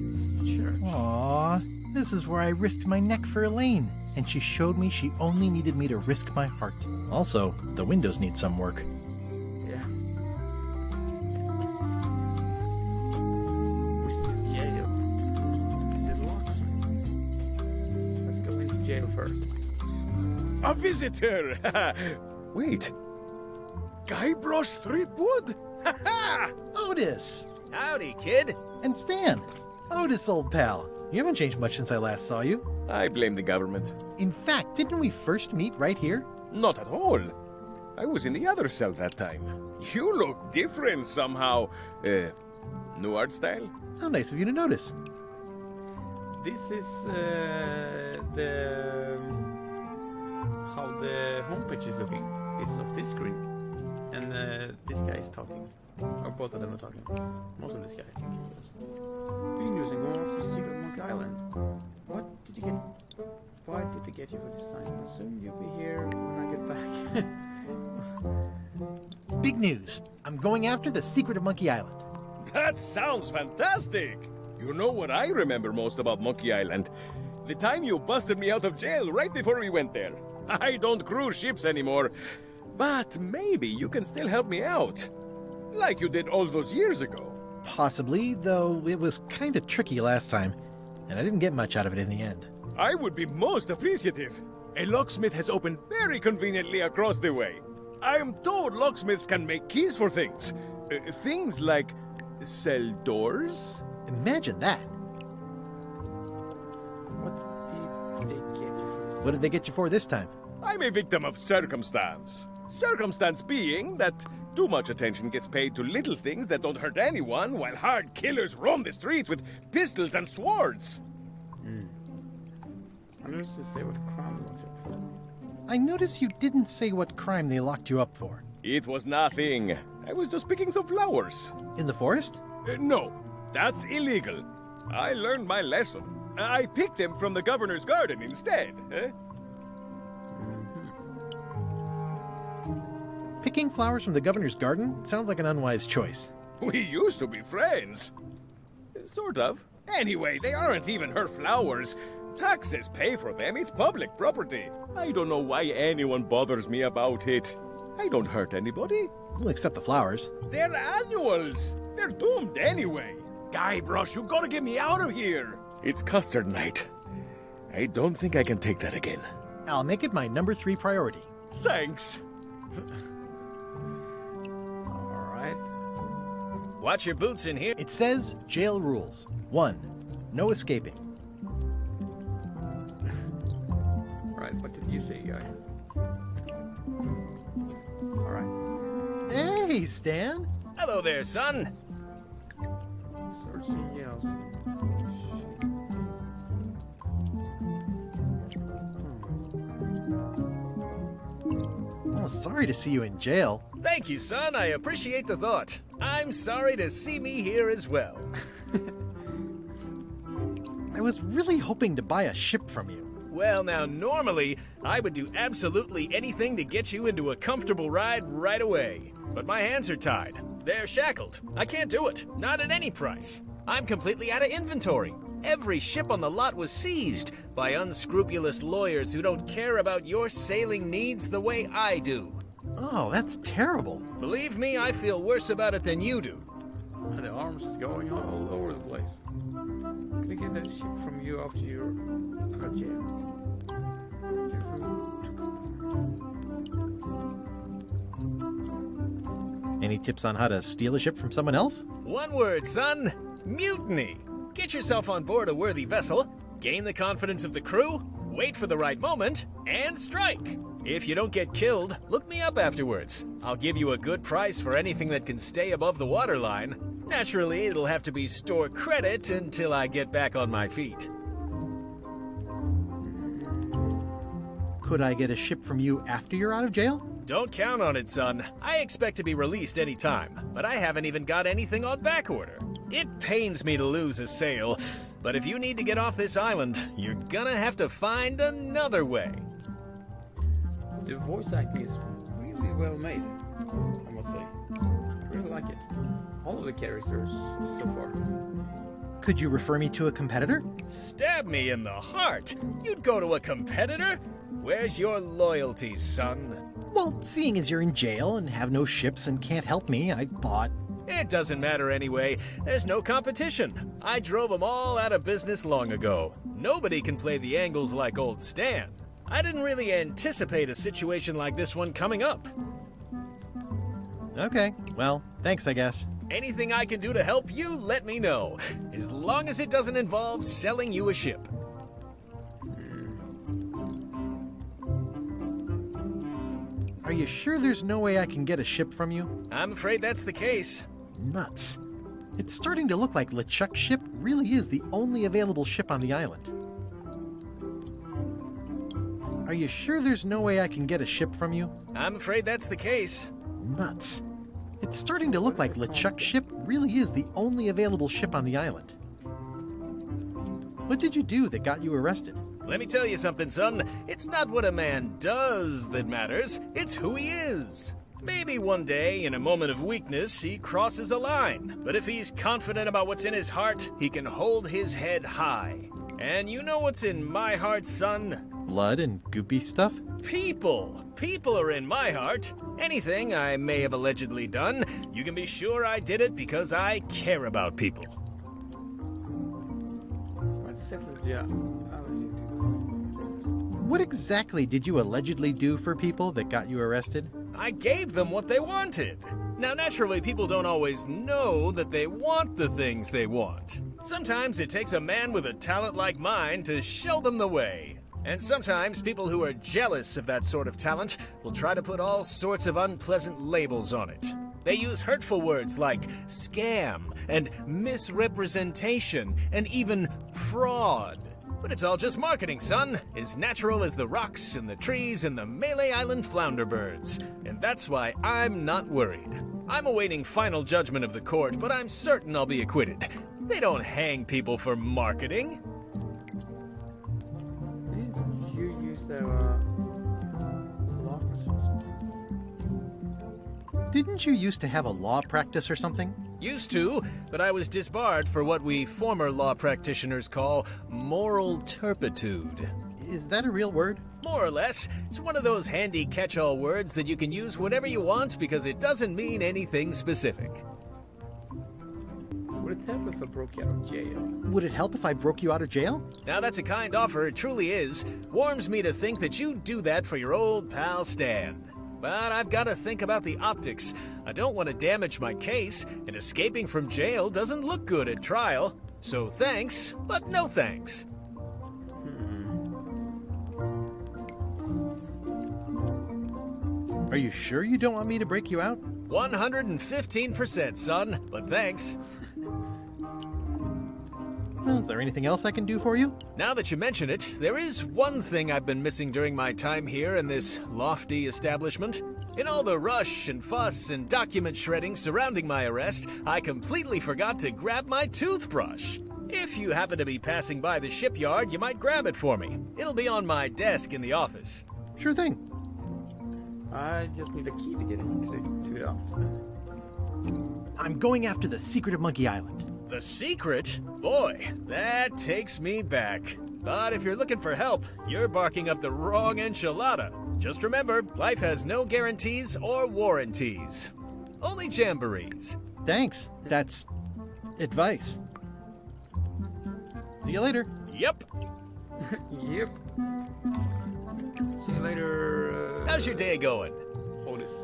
Church. Aww, this is where I risked my neck for Elaine, and she showed me she only needed me to risk my heart. Also, the windows need some work. Yeah. Where's the jail? The locksmith. Let's go into jail first. A visitor! Wait. Guybrush Threepwood? Otis! Howdy, kid. And Stan. Otis, old pal. You haven't changed much since I last saw you. I blame the government. In fact, didn't we first meet right here? Not at all. I was in the other cell that time. You look different somehow. New art style? How nice of you to notice. This is how the homepage is looking. It's off this screen. And this guy is talking. Or both of them are talking. Most of this guy, I think. Been using going off the secret Monkey Island. What did you get? Why did they get you for this time? I assume you'll be here when I get back. Big news. I'm going after the secret of Monkey Island. That sounds fantastic! You know what I remember most about Monkey Island? The time you busted me out of jail right before we went there. I don't cruise ships anymore. But maybe you can still help me out. Like you did all those years ago. Possibly, though it was kind of tricky last time, and I didn't get much out of it in the end. I would be most appreciative. A locksmith has opened very conveniently across the way. I am told locksmiths can make keys for things. Things like cell doors. Imagine that. What did they get you for this time? I'm a victim of circumstance. Circumstance being that too much attention gets paid to little things that don't hurt anyone, while hard killers roam the streets with pistols and swords. I noticed to say what crime they locked you up for. I noticed you didn't say what crime they locked you up for. It was nothing. I was just picking some flowers. In the forest? No, that's illegal. I learned my lesson. I picked them from the governor's garden instead. Picking flowers from the governor's garden sounds like an unwise choice. We used to be friends. Sort of. Anyway, they aren't even her flowers. Taxes pay for them. It's public property. I don't know why anyone bothers me about it. I don't hurt anybody. We'll accept the flowers. They're annuals. They're doomed anyway. Guybrush, you gotta get me out of here. It's custard night. I don't think I can take that again. I'll make it my number 3 priority. Thanks. Alright. Watch your boots in here. It says jail rules. 1. No escaping. Right, what did you say, guy? Alright. Hey, Stan! Hello there, son. Oh, sorry to see you in jail. Thank you, son. I appreciate the thought. I'm sorry to see me here as well. I was really hoping to buy a ship from you. Well, now, normally, I would do absolutely anything to get you into a comfortable ride right away. But my hands are tied. They're shackled. I can't do it. Not at any price. I'm completely out of inventory. Every ship on the lot was seized by unscrupulous lawyers who don't care about your sailing needs the way I do. Oh, that's terrible. Believe me, I feel worse about it than you do. The arms is going all over the place. Can I get that ship from you after you're out of jail? Any tips on how to steal a ship from someone else? One word, son. Mutiny. Get yourself on board a worthy vessel, gain the confidence of the crew, wait for the right moment, and strike. If you don't get killed, look me up afterwards. I'll give you a good price for anything that can stay above the waterline. Naturally, it'll have to be store credit until I get back on my feet. Could I get a ship from you after you're out of jail? Don't count on it, son. I expect to be released any time, but I haven't even got anything on back order. It pains me to lose a sale, but if you need to get off this island, you're gonna have to find another way. The voice acting is really well made, I must say. I really like it. All of the characters so far. Could you refer me to a competitor? Stab me in the heart. You'd go to a competitor? Where's your loyalty, son? Well, seeing as you're in jail and have no ships and can't help me, I thought... It doesn't matter anyway. There's no competition. I drove them all out of business long ago. Nobody can play the angles like old Stan. I didn't really anticipate a situation like this one coming up. Okay, well, thanks, I guess. Anything I can do to help you, let me know. As long as it doesn't involve selling you a ship. Are you sure there's no way I can get a ship from you? I'm afraid that's the case. Nuts. It's starting to look like LeChuck's ship really is the only available ship on the island. Are you sure there's no way I can get a ship from you? I'm afraid that's the case. Nuts. It's starting to look like LeChuck's ship really is the only available ship on the island. What did you do that got you arrested? Let me tell you something, son. It's not what a man does that matters. It's who he is. Maybe one day, in a moment of weakness, he crosses a line. But if he's confident about what's in his heart, he can hold his head high. And you know what's in my heart, son? Blood and goopy stuff? People. People are in my heart. Anything I may have allegedly done, you can be sure I did it because I care about people. Yeah. What exactly did you allegedly do for people that got you arrested? I gave them what they wanted. Now, naturally, people don't always know that they want the things they want. Sometimes it takes a man with a talent like mine to show them the way. And sometimes people who are jealous of that sort of talent will try to put all sorts of unpleasant labels on it. They use hurtful words like scam and misrepresentation and even fraud. But it's all just marketing, son. As natural as the rocks and the trees and the Malay Island flounder birds. And that's why I'm not worried. I'm awaiting final judgment of the court, but I'm certain I'll be acquitted. They don't hang people for marketing. Did you use their Didn't you used to have a law practice or something? Used to, but I was disbarred for what we former law practitioners call moral turpitude. Is that a real word? More or less. It's one of those handy catch-all words that you can use whenever you want because it doesn't mean anything specific. Would it help if I broke you out of jail? Would it help if I broke you out of jail? Now that's a kind offer, it truly is. Warms me to think that you'd do that for your old pal Stan. But I've got to think about the optics. I don't want to damage my case, and escaping from jail doesn't look good at trial. So thanks, but no thanks. Are you sure you don't want me to break you out? 115%, son, but thanks. Well, is there anything else I can do for you? Now that you mention it, there is one thing I've been missing during my time here in this lofty establishment. In all the rush and fuss and document shredding surrounding my arrest, I completely forgot to grab my toothbrush. If you happen to be passing by the shipyard, you might grab it for me. It'll be on my desk in the office. Sure thing. I just need a key to get into the office. I'm going after the secret of Monkey Island. The secret? Boy, that takes me back. But if you're looking for help, you're barking up the wrong enchilada. Just remember, life has no guarantees or warranties. Only jamborees. Thanks. That's advice. See you later. Yep. Yep. See you later. How's your day going? Otis.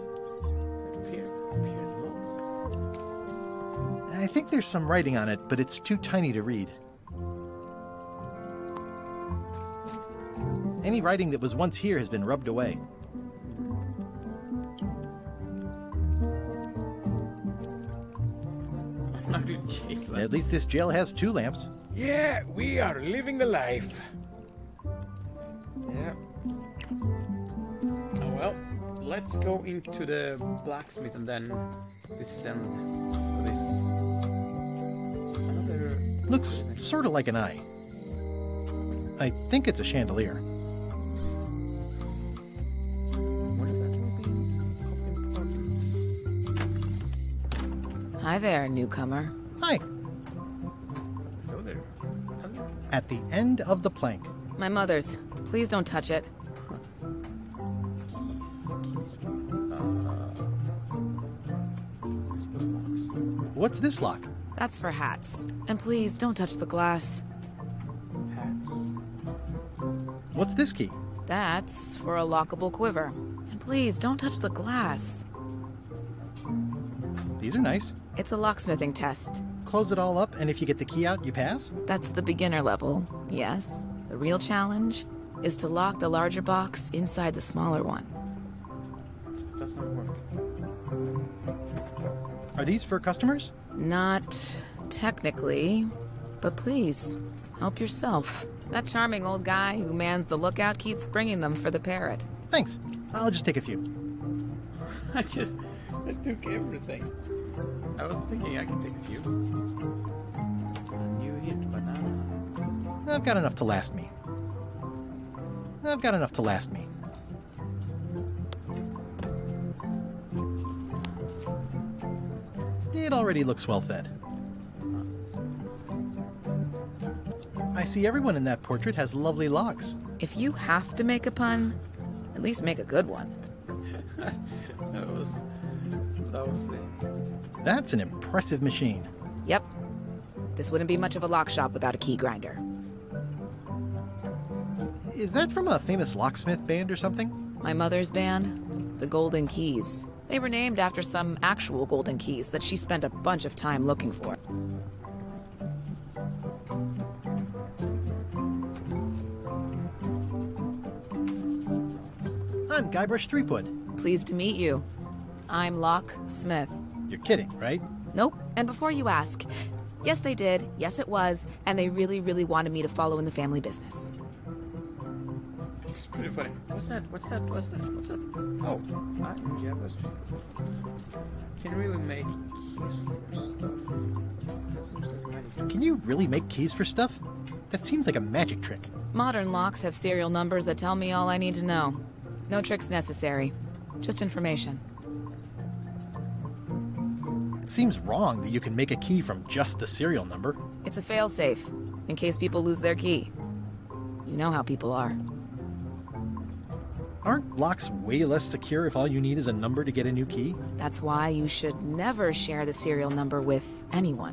I think there's some writing on it, but it's too tiny to read. Any writing that was once here has been rubbed away. At least this jail has 2 lamps. Yeah, we are living the life. Yeah. Oh well, let's go into the blacksmith and then descend for this. Another... Looks sort of like an eye. I think it's a chandelier. Hi there, newcomer. Hi. Hello there. At the end of the plank. My mother's. Please don't touch it. What's this lock? That's for hats. And please don't touch the glass. What's this key? That's for a lockable quiver. And please don't touch the glass. These are nice. It's a locksmithing test. Close it all up, and if you get the key out, you pass? That's the beginner level, yes. The real challenge is to lock the larger box inside the smaller one. Doesn't work. Are these for customers? Not technically, but please, help yourself. That charming old guy who mans the lookout keeps bringing them for the parrot. Thanks. I'll just take a few. I took everything. I was thinking I could take a few. A new hit banana. I've got enough to last me. It already looks well fed. I see everyone in that portrait has lovely locks. If you have to make a pun, at least make a good one. That was it. That's an impressive machine. Yep. This wouldn't be much of a lock shop without a key grinder. Is that from a famous locksmith band or something? My mother's band, the Golden Keys. They were named after some actual golden keys that she spent a bunch of time looking for. I'm Guybrush Threepwood. Pleased to meet you. I'm Locke Smith. You're kidding, right? Nope. And before you ask, yes they did, yes it was, and they really, really wanted me to follow in the family business. It's pretty funny. What's that? Oh, I'm Guybrush. Can you really make keys for stuff? Can you really make keys for stuff? That seems like a magic trick. Modern locks have serial numbers that tell me all I need to know. No tricks necessary. Just information. It seems wrong that you can make a key from just the serial number. It's a failsafe, in case people lose their key. You know how people are. Aren't locks way less secure if all you need is a number to get a new key? That's why you should never share the serial number with anyone.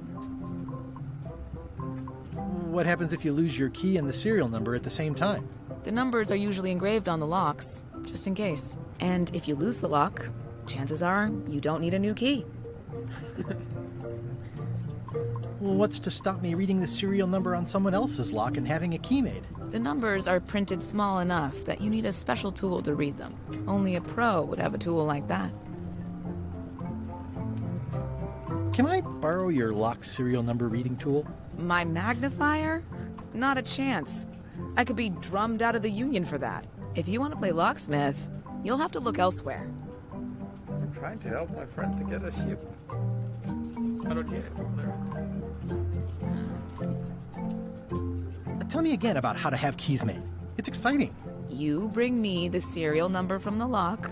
What happens if you lose your key and the serial number at the same time? The numbers are usually engraved on the locks, just in case. And if you lose the lock, chances are you don't need a new key. Well, what's to stop me reading the serial number on someone else's lock and having a key made? The numbers are printed small enough that you need a special tool to read them. Only a pro would have a tool like that. Can I borrow your lock serial number reading tool? My magnifier? Not a chance. I could be drummed out of the union for that. If you want to play locksmith, you'll have to look elsewhere. I'm trying to help my friend to get a ship. I don't get it over there. Tell me again about how to have keys made. It's exciting. You bring me the serial number from the lock.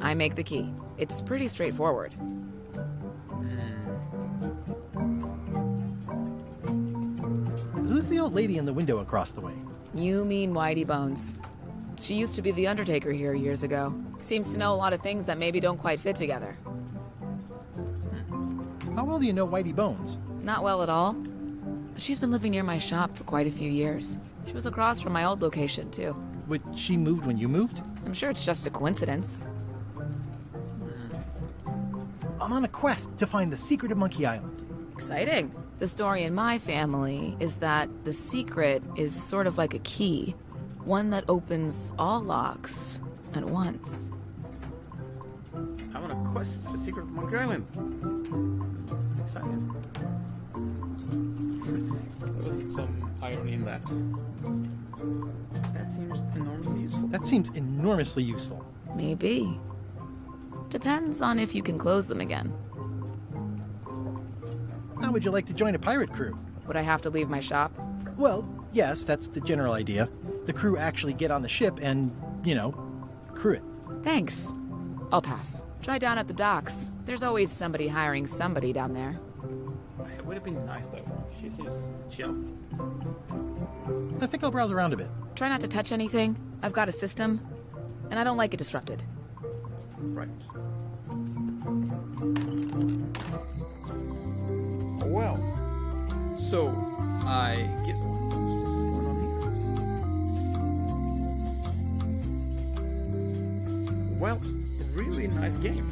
I make the key. It's pretty straightforward. Who's the old lady in the window across the way? You mean Whitey Bones. She used to be the Undertaker here years ago. Seems to know a lot of things that maybe don't quite fit together. How well do you know Whitey Bones? Not well at all. But she's been living near my shop for quite a few years. She was across from my old location, too. But she moved when you moved? I'm sure it's just a coincidence. I'm on a quest to find the secret of Monkey Island. Exciting. The story in my family is that the secret is sort of like a key. One that opens all locks at once. I'm on a quest for the secret of Monkey Island. Excited. There was some irony in that. That seems enormously useful. That seems enormously useful. Maybe. Depends on if you can close them again. How would you like to join a pirate crew? Would I have to leave my shop? Well, yes, that's the general idea. The crew actually get on the ship and, crew it. Thanks. I'll pass. Try down at the docks. There's always somebody hiring somebody down there. It would have been nice, though. She seems chill. I think I'll browse around a bit. Try not to touch anything. I've got a system, and I don't like it disrupted. Right. Well, so I get what's going on here. Well, really nice game.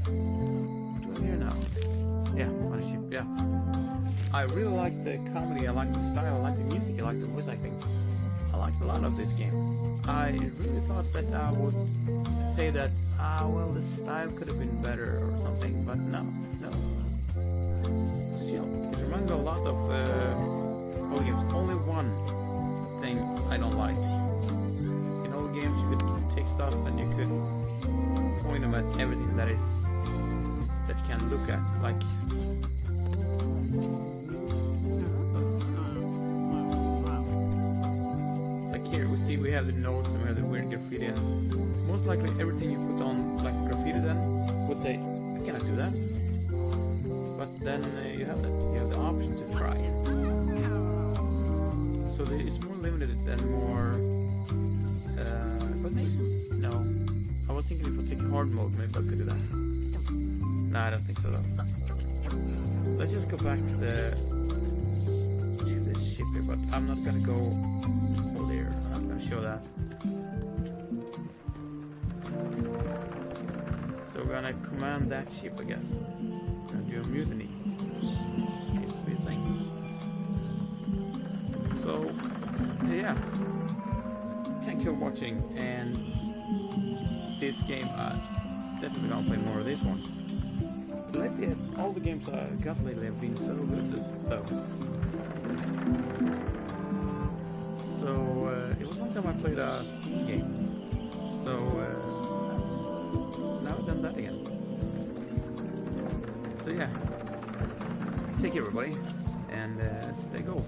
What do I hear now? Yeah, fun ship. Yeah. I really like the comedy. I like the style. I like the music. I like the voice acting. I liked a lot of this game. I really thought that I would say that, well, the style could have been better or something, but no. Still, it reminds me a lot of old games. Only one thing I don't like. In old games, you could take stuff and you could point them at everything that you can look at, like. Here we have the notes and we have the weird graffiti, and most likely everything you put on like graffiti then would say, I cannot do that. But then you have the option to try. So it's more limited than more. But maybe no. I was thinking if I take hard mode, maybe I could do that. No, I don't think so though. Let's just go back to the ship here, but I'm not gonna go. I'm not gonna show that. So we're gonna command that ship, I guess. And do a mutiny. Seems to be a thing. So, yeah. Thanks for watching, and this game, definitely gonna play more of this one. Lately, all the games I got lately have been so good, though. So, it was one time I played a Steam game. So, now I've done that again. So, yeah. Take care, everybody. And stay gold.